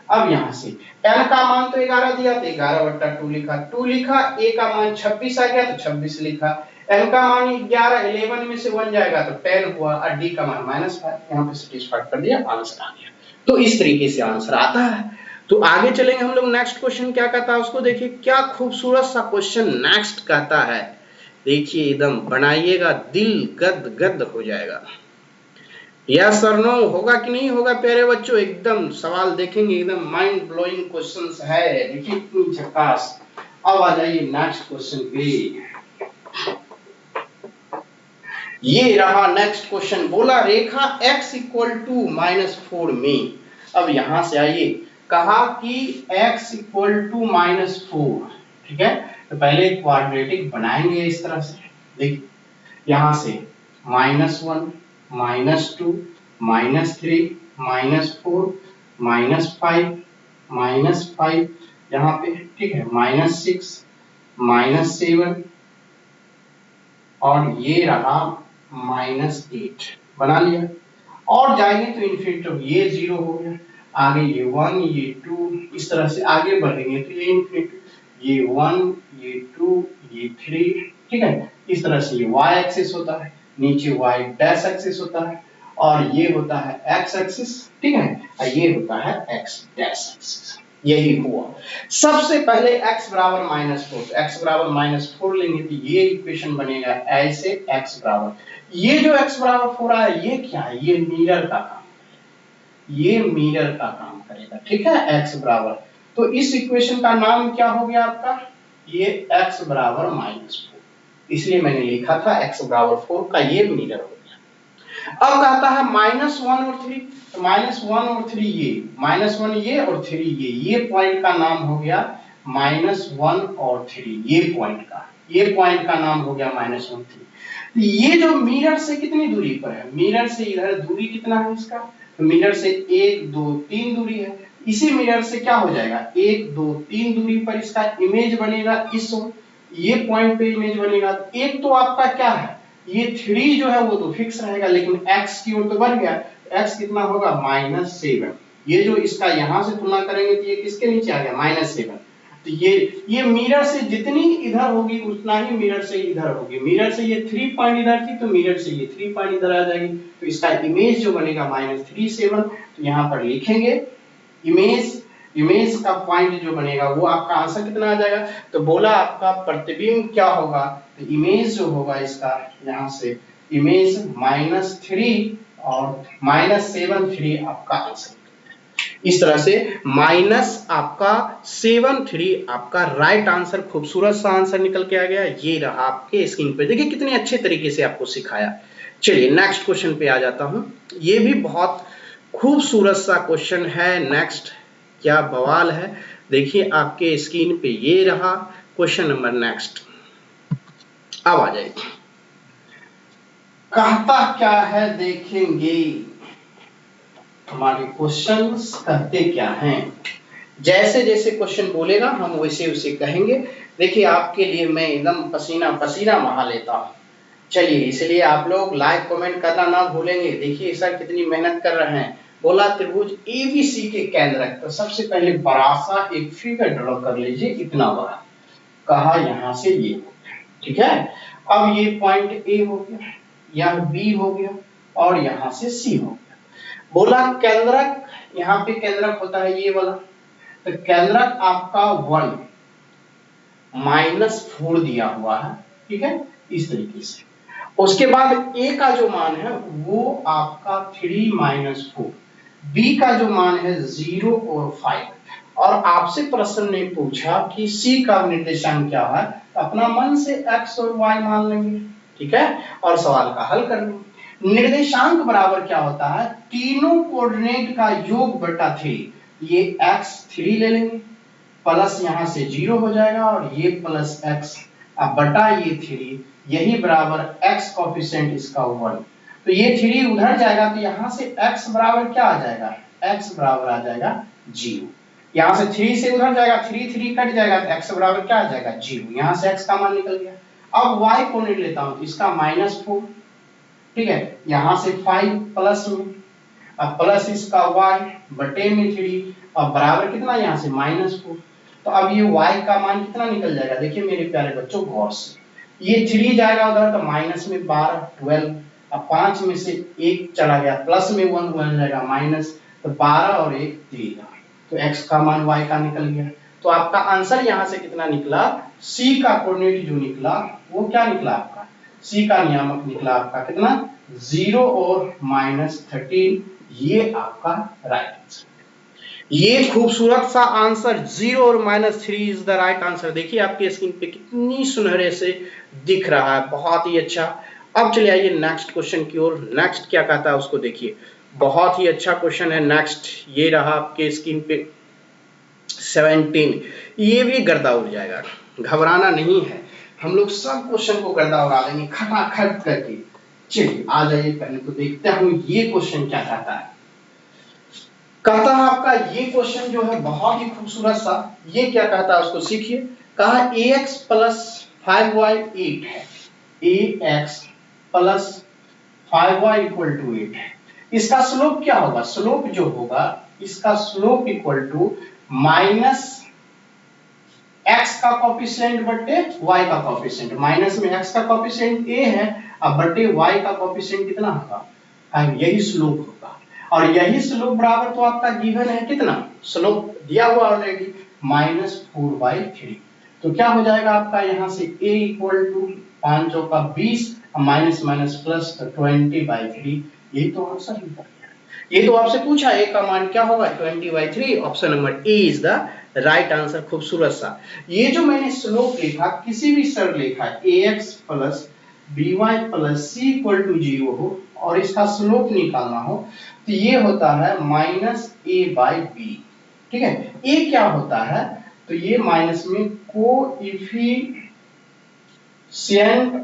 अब यहां से n का मान तो 11 दिया तो 11/2 लिखा, 2 लिखा, a का मान 26 आ गया तो 26 लिखा, n का मान 11, 11 में से 1 जाएगा तो 10 हुआ और d का मान -5, यहां पे सैटिस्फाइड कर दिया, आंसर आ गया। तो इस तरीके से आंसर आता है। तो आगे चलेंगे हम लोग, नेक्स्ट क्वेश्चन क्या कहता है उसको देखिए, क्या खूबसूरत सा क्वेश्चन नेक्स्ट कहता है, देखिए एकदम बनाइएगा, दिल गद गद हो जाएगा। यस और नो होगा कि नहीं होगा प्यारे बच्चों, एकदम सवाल देखेंगे एकदम माइंड ब्लोइंग क्वेश्चंस है, देखिए कितनी झकास। अब आ जाइए नेक्स्ट क्वेश्चन पे, ये रहा नेक्स्ट क्वेश्चन, बोला रेखा x = -4 में। अब यहां से आइए, कहा कि x = -4, ठीक है, तो पहले क्वाड्रेटिक बनाएंगे इस तरह से, देखिए यहां से -1 -2 -3 -4 -5 यहाँ पे, ठीक है, -6 -7 और ये रहा -8, बना लिया। और जाएंगे तो इन्फिनिटी, ये 0 हो गया, आगे ये 1 ये 2, इस तरह से आगे बढ़ेंगे तो ये इन्फिनिटी, ये 1 ये 2 ये 3, ठीक है, इस तरह से ये y एक्सिस होता है, नीचे y डैश एक्सिस होता है और ये होता है x एक्सिस, ठीक है, और ये होता है x डैश एक्सिस। यही हुआ। सबसे पहले x बराबर -4, तो x बराबर -4 लेंगे तो ये इक्वेशन बनेगा ऐसे, x बराबर, ये जो x बराबर 4 आया ये क्या है, ये मिरर का काम, ये मिरर का काम करेगा, ठीक है, x बराबर, तो इस इक्वेशन का नाम क्या हो गया आपका, ये x बराबर -4, इसलिए मैंने लिखा था x बराबर 4 का ये मिरर हो गया। अब कहता है -1 और 3, तो -1 और 3 ये, -1 ये और 3 ये पॉइंट का नाम हो गया -1 और 3, ये पॉइंट का नाम हो गया -1 3। ये जो मिरर से कितनी दूरी पर है, मिरर से इधर दूरी कितना है इसका, तो मिरर से 1 2 3 दूरी है, इसी मिरर से क्या हो जाएगा 1 2 3 दूरी पर इसका इमेज बनेगा, इस ये पॉइंट पे इमेज बनेगा। एक तो आपका क्या है, ये 3 जो है वो तो फिक्स रहेगा, लेकिन x की ओर तो बढ़ गया, x कितना होगा -7, ये जो इसका यहां से तुलना करेंगे तो ये किसके नीचे आ गया -7, तो ये मिरर से जितनी इधर होगी उतना ही मिरर से इधर होगी, मिरर से ये 3 पॉइंट इधर थी तो मिरर से ये 3 पॉइंट इधर आ जाएगी, तो इसका इमेज जो बनेगा -37, तो यहाँ पर लिखेंगे इमेज का पॉइंट जो बनेगा वो आपका आंसर कितना आ जाएगा, तो बोला आपका प्रतिबिंब क्या होगा, तो इमेज जो होगा इसका यहाँ से इमेज -3 और -7 आपका आंसर। इस तरह से आपका 7 आपका राइट आंसर, खूबसूरत सा आंसर निकल के आ गया। ये रहा आपके स्क्रीन पे, देखिए कितने अच्छे तरीके से आपको सिखाया। चलिए नेक्स्ट क्वेश्चन पे आ जाता हूं, ये भी बहुत खूबसूरत सा क्वेश्चन है। नेक्स्ट क्या बवाल है, देखिए आपके स्क्रीन पे ये रहा क्वेश्चन नंबर नेक्स्ट। अब आ जाइए, कहता क्या है देखेंगे, हमारे क्वेश्चंस कहते क्या हैं, जैसे जैसे क्वेश्चन बोलेगा हम वैसे वैसे कहेंगे। देखिए आपके लिए मैं एकदम पसीना पसीना बहा लेता हूं, चलिए, इसलिए आप लोग लाइक कमेंट करना ना भूलेंगे। देखिए सर कितनी मेहनत कर रहे हैं। बोला त्रिभुज एबीसी के केंद्रक, तो सबसे पहले बड़ा सा एक फिगर ड्रॉ कर लीजिए, इतना बड़ा। कहा यहाँ से ये हो गया, ठीक है। अब ये पॉइंट ए हो गया, यह बी हो गया और यहाँ से सी हो गया। बोला केंद्रक, यहाँ पे केंद्रक होता है ये वाला, तो केंद्रक आपका 1 -4 दिया हुआ है, ठीक है, इस तरीके से। उसके बाद ए का जो मान है वो आपका 3 - 4, बी का जो मान है 0 और 5, और आपसे प्रश्न ने पूछा कि सी का निर्देशांक क्या है, तो अपना मन से x और y मान लेंगे, ठीक है, और सवाल का हल कर लेंगे। निर्देशांक बराबर क्या होता है, तीनों कोऑर्डिनेट का योग बटा 3, ये x3 ले लेंगे, प्लस यहाँ से 0 हो जाएगा और ये प्लस x, अब बटा ये 3, यही बराबर x कोफिशिएंट इसका 1, तो ये 3 उधर जाएगा, तो यहाँ से x बराबर क्या आ जाएगा, x बराबर आ जाएगा 0। यहाँ से 3 से उधर जाएगा, 3 कट जाएगा, तो x बराबर क्या आ जाएगा 0। यहाँ से x का मान निकल गया। अब y को नहीं लेता हूं, इसका -4, ठीक है, यहाँ से 5 प्लस में, अब प्लस इसका y बटे में 3, अब बराबर कितना, यहाँ से -4, तो अब ये y का मान कितना निकल जाएगा, देखिए मेरे प्यारे बच्चों गौर से, ये 3 जाएगा उधर, तो माइनस में 12 12, अब 5 में से 1 चला गया, प्लस में 1 बन जाएगा माइनस, तो 12 और 1 13, तो x का मान y का निकल गया। तो आपका आंसर यहाँ से कितना निकला, c का कोऑर्डिनेट जो निकला वो क्या निकला आपका, c का नियामक निकला आपका कितना, 0 और -13, ये आपका राइट आंसर। ये खूबसूरत सा आंसर 0 और -3 इज द राइट आंसर। देखिए आपके स्क्रीन पे कितनी सुनहरे से दिख रहा है, बहुत ही अच्छा। अब चलिए आइए नेक्स्ट क्वेश्चन की ओर। नेक्स्ट क्या कहता है उसको देखिए, बहुत ही अच्छा क्वेश्चन है। नेक्स्ट ये रहा आपके स्क्रीन पे 17, ये भी गर्दा उड़ जाएगा, घबराना नहीं है, हम लोग सब क्वेश्चन को गर्दा उड़ा देंगे खटाखट करके। चलिए आ जाइए, पहले तो देखते हूं ये क्वेश्चन क्या कहता है। कहता है आपका ये क्वेश्चन जो है बहुत ही खूबसूरत सा, ये क्या कहता है उसको सीखिए। कहा ax + 5y 8 है, ax + 5y = 8 है। इसका स्लोप क्या होगा, स्लोप जो होगा इसका slope equal to minus x का कोफिशिएंट बटे y का कोफिशिएंट, माइनस में x का कोफिशिएंट a है, अब बटे y का कोफिशिएंट कितना होगा, यही स्लोप होगा, और यही स्लोप बराबर तो आपका गिवन है कितना, स्लोप दिया हुआ ऑलरेडी -4/3, तो क्या हो जाएगा आपका यहाँ से a = 5 चौका 20, माइनस माइनस प्लस, तो 20/3, यही तो आंसर निकल गया। ये तो आपसे पूछा a का मान क्या होगा 20/3, option number A is the right answer. खूबसूरत सा, ये जो मैंने स्लोप लिखा, किसी भी सरल रेखा ax + by + c = 0 हो और इसका स्लोप निकालना हो, तो ये होता है -a/b, ठीक है। a क्या होता है, तो ये माइनस में कोएफिशिएंट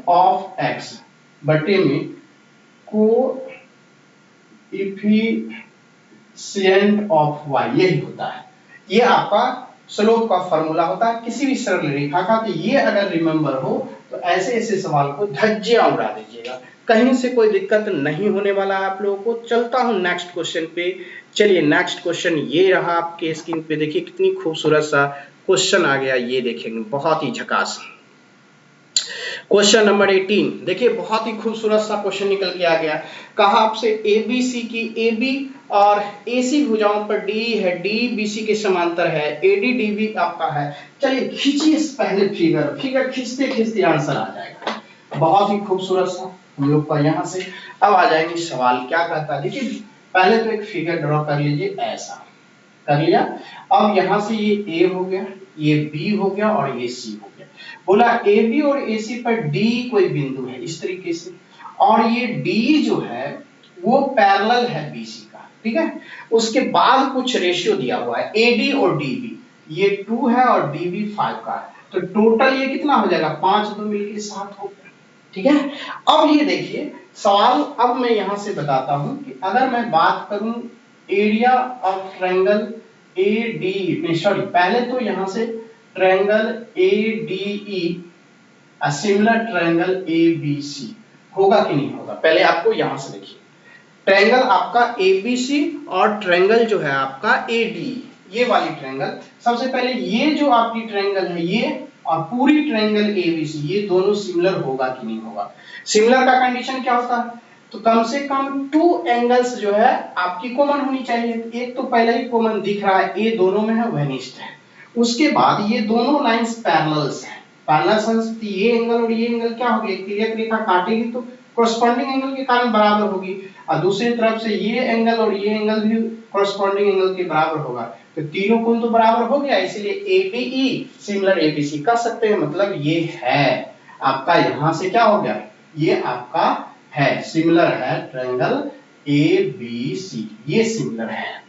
ऑफ x बटे में कोएफिशिएंट ऑफ y, यही होता है। ये आपका स्लोप का फॉर्मूला होता है किसी भी सरल रेखा का। तो ये अगर रिमेंबर हो तो ऐसे ऐसे सवाल को धज्जियां उड़ा दीजिएगा, कहीं से कोई दिक्कत नहीं होने वाला है आप लोगों को। चलता हूं नेक्स्ट क्वेश्चन पे। चलिए नेक्स्ट क्वेश्चन ये रहा आपके स्क्रीन पे, देखिए कितनी खूबसूरत सा क्वेश्चन आ गया, ये देखेंगे बहुत ही झकास। क्वेश्चन नंबर 18, देखिए बहुत ही खूबसूरत सा क्वेश्चन निकल के आ गया। कहा आपसे एबीसी की AB और AC भुजाओं पर D है, D BC के समांतर है, AD DB आपका है। चलिए खींचिए पहले फिगर खींचते खींचते आंसर आ जाएगा, बहुत ही खूबसूरत सा हम लोग का। यहाँ से अब आ जाएंगे सवाल क्या कहता है। देखिए पहले तो एक फिगर ड्रॉ कर लीजिए, ऐसा कर लिया। अब यहाँ से ये A हो गया, ये B हो गया और ये C हो गया। बोला AB और AC पर D कोई बिंदु है इस तरीके से, और ये D जो है वो पैरेलल है BC का, ठीक है। उसके बाद कुछ रेशियो दिया हुआ है AD और DB, ये 2 है और DB 5 का है, तो टोटल ये कितना हो जाएगा, 5 2 मिलके 7 हो गया, ठीक है। अब ये देखिए सवाल, अब मैं यहाँ से बताता हूं कि अगर मैं बात करूं area of triangle AD, sorry पहले तो यहाँ से triangle ADE, a similar triangle ABC, होगा कि नहीं होगा। पहले आपको यहां से देखिए, ट्रायंगल आपका एबीसी और ट्रायंगल जो है आपका एडी, ये वाली ट्रायंगल, सबसे पहले ये जो आपकी ट्रायंगल है ये और पूरी ट्रायंगल एबीसी, ये दोनों सिमिलर होगा कि नहीं होगा। सिमिलर का कंडीशन क्या होता है, तो कम से कम 2 एंगल्स जो है आपकी कॉमन होनी चाहिए। एक तो पहले ही कॉमन दिख रहा है, ए दोनों में है, वेनिस्ड है। उसके बाद ये दोनों लाइंस पैरेलल्स हैं, पैरेलल्स, ये एंगल और ये एंगल क्या होगी, एक तिर्यक रेखा काटेगी तो कोरस्पॉन्डिंग एंगल के कारण बराबर होगी, और दूसरी तरफ से ये एंगल और ये एंगल भी कोरस्पॉन्डिंग एंगल के बराबर होगा, तो तीनों कोण तो बराबर हो गया, इसलिए एबीई सिमिलर एबीसी कह सकते हैं। मतलब ये है आपका, यहां से क्या हो गया, ये आपका है सिमिलर है ट्रायंगल एबीसी, ये सिमिलर है।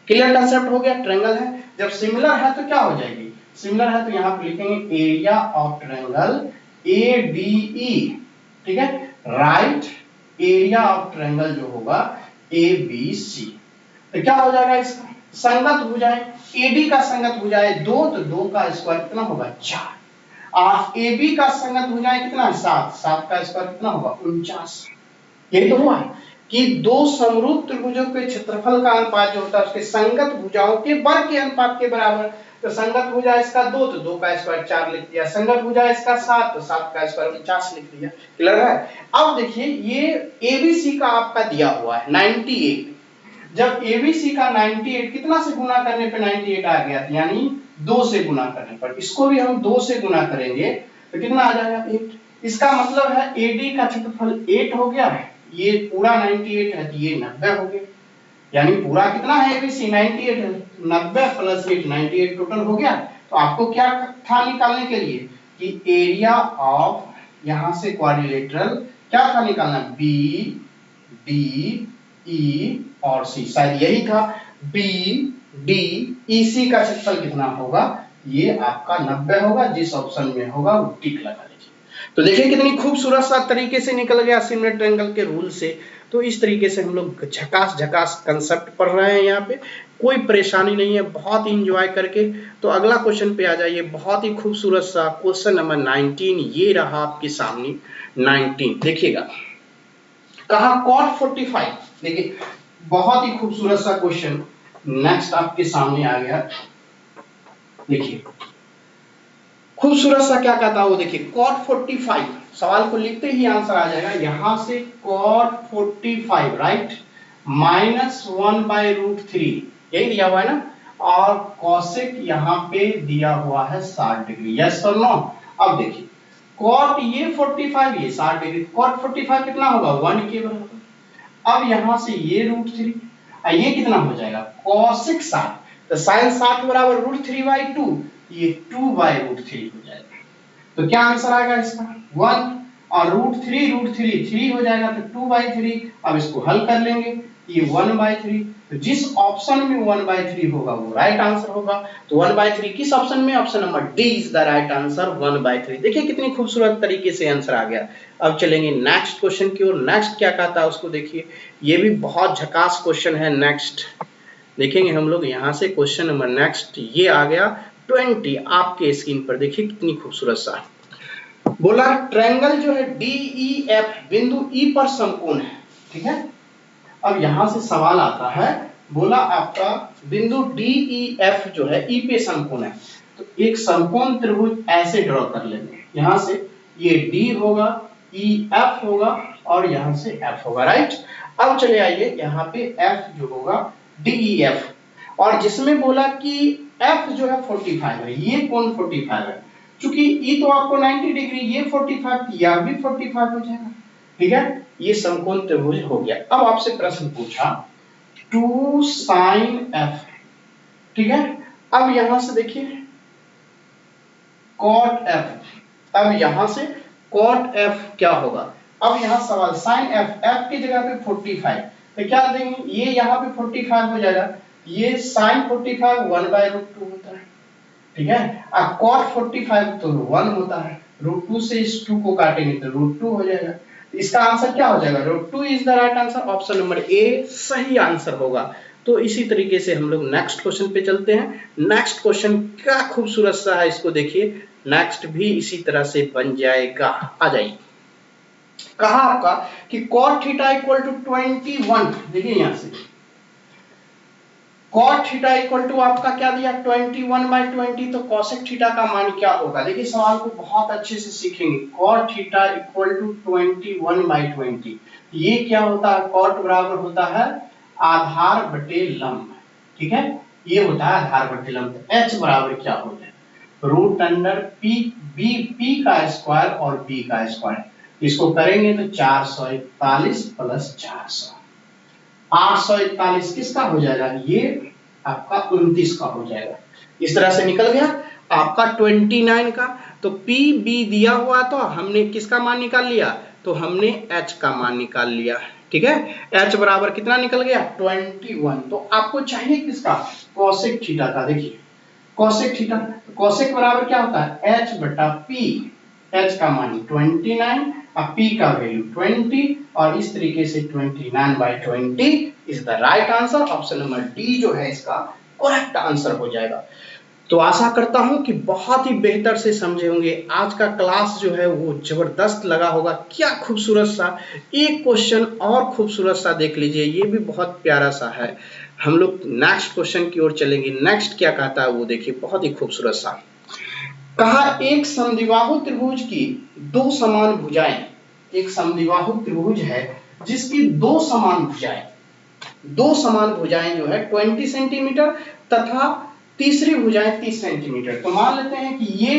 क्लियर कांसेप्ट हो गया, ट्रायंगल है, जब सिमिलर है तो क्या हो जाएगी, सिमिलर है तो यहां पर लिखेंगे एरिया ऑफ ट्रायंगल एडीई, ठीक है, राइट एरिया ऑफ ट्रायंगल जो होगा एबीसी, तो क्या हो जाएगा इसका संगत भुजाएं, एडी का संगत भुजाएं 2, तो 2 का स्क्वायर कितना होगा 4, और एबी का संगत भुजाएं कितना है 7, 7 का स्क्वायर कितना होगा 49। यही तो हुआ कि दो समरूप त्रिभुजों के क्षेत्रफल का अनुपात जो होता है उसके संगत भुजाओं के वर्ग के अनुपात के बराबर। तो संगत भुजा इसका 2, तो 2 का स्क्वायर 4 लिख दिया, संगत भुजा इसका 7, तो 7 का स्क्वायर 49 लिख दिया। क्लियर है। अब देखिए ये एबीसी का आपका दिया हुआ है 98, जब एबीसी का 98 कितना से गुना करने पे 98 आ गया, यानी 2 से गुना करने पर, इसको भी हम 2 से गुना करेंगे तो कितना आ जाएगा 8। इसका मतलब है एडी का क्षेत्रफल 8 हो गया, ये पूरा 98 है तो ये 90 हो गया, यानी पूरा कितना है एबीसी 98 है, 90 प्लस 8 98 टोटल हो गया। तो आपको क्या था निकालने के लिए कि एरिया ऑफ, यहां से क्वाड्रिलेटरल क्या था निकालना, बी डी ई और सी, शायद यही था, बी डी ई सी का क्षेत्रफल कितना होगा, ये आपका 90 होगा, जिस ऑप्शन में होगा वो टिक लगा लीजिए। तो देखिए कितनी खूबसूरत सा तरीके से निकल गया सिमिलर ट्रायंगल के रूल से। तो इस तरीके से हम लोग झकास झकास कंसेप्ट पढ़ रहे हैं, यहाँ पे कोई परेशानी नहीं है, बहुत ही इंजॉय करके। तो अगला क्वेश्चन पे आ जाइए, बहुत ही खूबसूरत सा क्वेश्चन नंबर 19, ये रहा आपके सामने 19, देखिएगा कहा cot 45, देखिए बहुत ही खूबसूरत सा क्वेश्चन नेक्स्ट आपके सामने आ गया। देखिए खूबसूरत सा क्या कहता है वो, देखिए cot 45, सवाल को लिखते ही आंसर आ जाएगा, यहां से cot 45 राइट -1/√3 यही दिया हुआ है ना, और cosec यहां पे दिया हुआ है 60 डिग्री, यस और नो। अब देखिए cot ये 45, ये 60 डिग्री, cot 45 कितना होगा 1 के बराबर। अब यहां से ये √3, ये कितना हो जाएगा cosec 60, तो sin 60 बराबर √3/2, ये 2/√3 हो जाएगा। तो क्या आंसर आएगा इसका 1, और √3 3 हो जाएगा तो 2/3। अब इसको हल कर लेंगे, ये 1/3, तो जिस ऑप्शन में 1/3 होगा वो राइट आंसर होगा। तो 1/3 किस ऑप्शन में, option number D is the right answer 1/3। देखिए कितनी खूबसूरत तरीके से आंसर आ गया। अब चलेंगे नेक्स्ट क्वेश्चन की ओर, नेक्स्ट क्या कहता है उसको देखिए, ये भी बहुत झकास क्वेश्चन है। नेक्स्ट देखेंगे हम लोग, यहाँ से क्वेश्चन नंबर नेक्स्ट ये आ गया 20 आपके स्क्रीन पर, देखिए कितनी खूबसूरत सा बोला, ट्रायंगल जो है DEF बिंदु E पर समकोण है, ठीक है। अब यहां से सवाल आता है, बोला आपका बिंदु DEF जो है E पे समकोण है, तो एक समकोण त्रिभुज ऐसे ड्रॉ कर लेंगे, यहां से ये D होगा, EF होगा और यहां से F होगा, राइट। अब चले आइए यहाँ पे F जो होगा DEF, और जिसमें बोला कि F जो है 45 है, ये कोण 45 है, चूंकि E तो आपको 90 डिग्री, ये 45, यह भी 45 हो जाएगा, ठीक है। ये समकोण त्रिभुज हो गया। अब आपसे प्रश्न पूछा 2 sin F, ठीक है। अब यहां से देखिए cot F, अब यहां से cot F क्या होगा, अब यहां सवाल sin F, F की जगह पे 45, तो क्या देंगे, ये यहां पे 45 हो जाएगा, ये sin 45 1/√2 होता है, ठीक है। अब cot 45 तो 1 होता है, √2 से इस 2 को काटेंगे तो √2 हो जाएगा। इसका आंसर क्या हो जाएगा, √2 is the right answer, option number A सही आंसर होगा। तो इसी तरीके से हम लोग नेक्स्ट क्वेश्चन पे चलते हैं। नेक्स्ट क्वेश्चन क्या खूबसूरत सा है, इसको देखिए, नेक्स्ट भी इसी तरह से बन जाएगा। आ जाइए, कहा आपका कि cot थीटा इक्वल टू 21, देखिए यहां से cot थीटा इक्वल टू आपका क्या दिया 21/20, तो cosec थीटा का मान क्या होगा। देखिए सवाल को बहुत अच्छे से सीखेंगे। cot थीटा इक्वल टू 21/20, ये क्या होता है, cot बराबर होता है आधार बटे लंब, ठीक है, ये होता है आधार बटे लंब। तो h बराबर क्या हो जाए, रूट अंडर p का स्क्वायर और b का स्क्वायर, इसको करेंगे तो 441 प्लस 400, 841 किसका हो जाएगा, ये आपका 29 का हो जाएगा। इस तरह से निकल गया आपका 29 का। तो पी बी दिया हुआ, तो हमने किसका मान निकाल लिया, तो हमने एच का मान निकाल लिया, ठीक है। एच बराबर कितना निकल गया 21। तो आपको चाहिए किसका, कोसेक थीटा का। देखिए कोसेक थीटा, कोसेक बराबर क्या होता है एच बटा पी, एच का मान 29 और पी का वैल्यू 20, और इस तरीके से 29/20 is the right answer. Option number D जो है इसका करेक्ट आंसर हो जाएगा। तो आशा करता हूं कि बहुत ही बेहतर से समझे होंगे। आज का क्लास जो है वो जबरदस्त लगा होगा। क्या खूबसूरत सा एक क्वेश्चन और खूबसूरत सा देख लीजिए, ये भी बहुत प्यारा सा है। हम लोग नेक्स्ट क्वेश्चन की ओर चलेंगे। नेक्स्ट क्या कहता है वो देखिए, बहुत ही खूबसूरत सा कहा, एक समद्विबाहु त्रिभुज की दो समान भुजाएं, एक समद्विबाहु त्रिभुज है जिसकी दो समान भुजाएं जो है 20 सेंटीमीटर तथा तीसरी भुजाएं 30 सेंटीमीटर। तो मान लेते हैं कि ये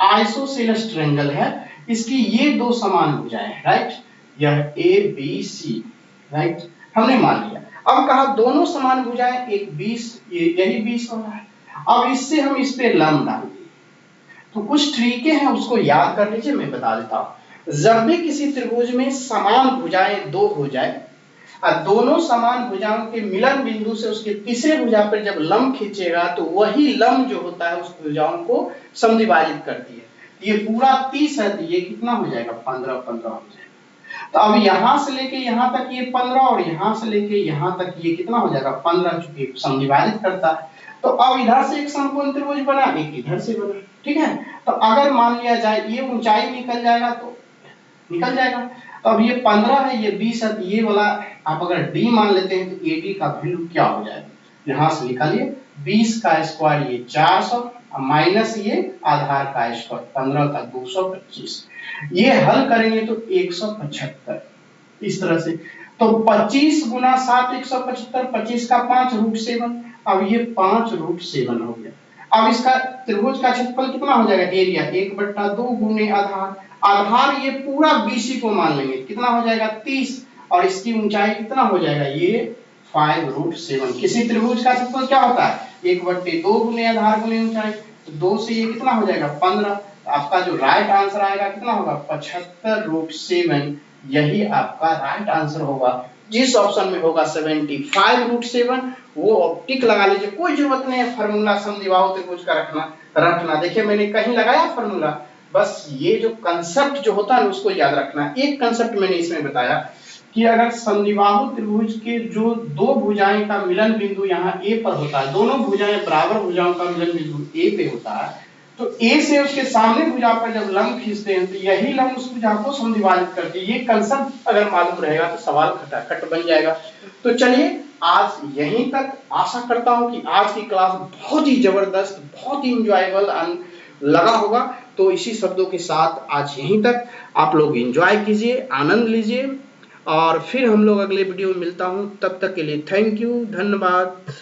आइसोसेलेस ट्रायंगल है, इसकी ये दो समान भुजाएं, राइट, यह ए बी सी, राइट, हमने मान लिया। अब कहा दोनों समान भुजाएं एक 20, यही 20 हो रहा है। अब इससे हम इस पे लंब डाल दें, तो कुछ तरीके हैं उसको याद कर लीजिए, मैं बता देता हूं। जब भी किसी त्रिभुज में समान भुजाएं दो हो जाए और दोनों समान भुजाओं के मिलन बिंदु से उसके तीसरे भुजा पर जब लंब खींचेगा तो वही लंब जो होता है उस भुजाओं को समद्विभाजित करती है। ये पूरा 30 है, तो ये कितना हो जाएगा 15 हो जाएगा। तो अब यहां से लेके यहां तक ये 15 और यहां से लेके यहां तक ये कितना हो जाएगा 15, चूंकि समद्विभाजित करता है। तो अब इधर से एक समकोण त्रिभुज बना, एक इधर से बना, ठीक है। तो अगर मान लिया जाए ये ऊंचाई निकल जाएगा तो निकल जाएगा। तो अब ये 15 है, ये 20 है, तो ये वाला आप अगर d मान लेते हैं तो AD का वैल्यू क्या हो जाएगा, यहां से निकालिए 20 का स्क्वायर ये 400 माइनस ये आधार का स्क्वायर 15 का 225, ये हल करेंगे तो 175 इस तरह से। तो 25 गुना 7 175, 25 का 5 √7, अब ये 5 √7 हो गया। अब इसका त्रिभुज का क्षेत्रफल कितना हो जाएगा, एरिया 1/2 गुने आधार, आधार ये पूरा BC को मान लेंगे, कितना हो जाएगा 30, और इसकी ऊंचाई कितना हो जाएगा ये 5√7। किसी त्रिभुज का क्षेत्रफल क्या होता है 1/2 गुने आधार गुने ऊंचाई, तो 2 से ये कितना हो जाएगा 15। आपका जो राइट आंसर आएगा कितना होगा 75√7, यही आपका राइट आंसर होगा। जिस ऑप्शन में होगा 75√7 वो टिक लगा लीजिए, कोई जरूरत नहीं है फार्मूला समद्विबाहु त्रिभुज का रखना। देखिए मैंने कहीं लगाया फार्मूला, बस ये जो कंसेप्ट जो होता है उसको याद रखना। एक कंसेप्ट मैंने इसमें बताया कि अगर समद्विबाहु त्रिभुज के जो दो भुजाएं का मिलन बिंदु यहाँ A पर होता है, दोनों भुजाएं बराबर भुजाओं का मिलन बिंदु A पे होता है, तो A से उसके सामने भुजा पर जब लंब खींचते हैं तो यही लंब उस भुजा को समद्विभाजित करती है। ये कंसेप्ट अगर मालूम रहेगा तो सवाल खटाखट बन जाएगा। तो चलिए आज यहीं तक। आशा करता हूं कि आज की क्लास बहुत ही जबरदस्त, बहुत ही इंजॉयबल लगा होगा। तो इसी शब्दों के साथ आज यहीं तक। आप लोग एंजॉय कीजिए, आनंद लीजिए, और फिर हम लोग अगले वीडियो में मिलता हूं। तब तक के लिए थैंक यू, धन्यवाद।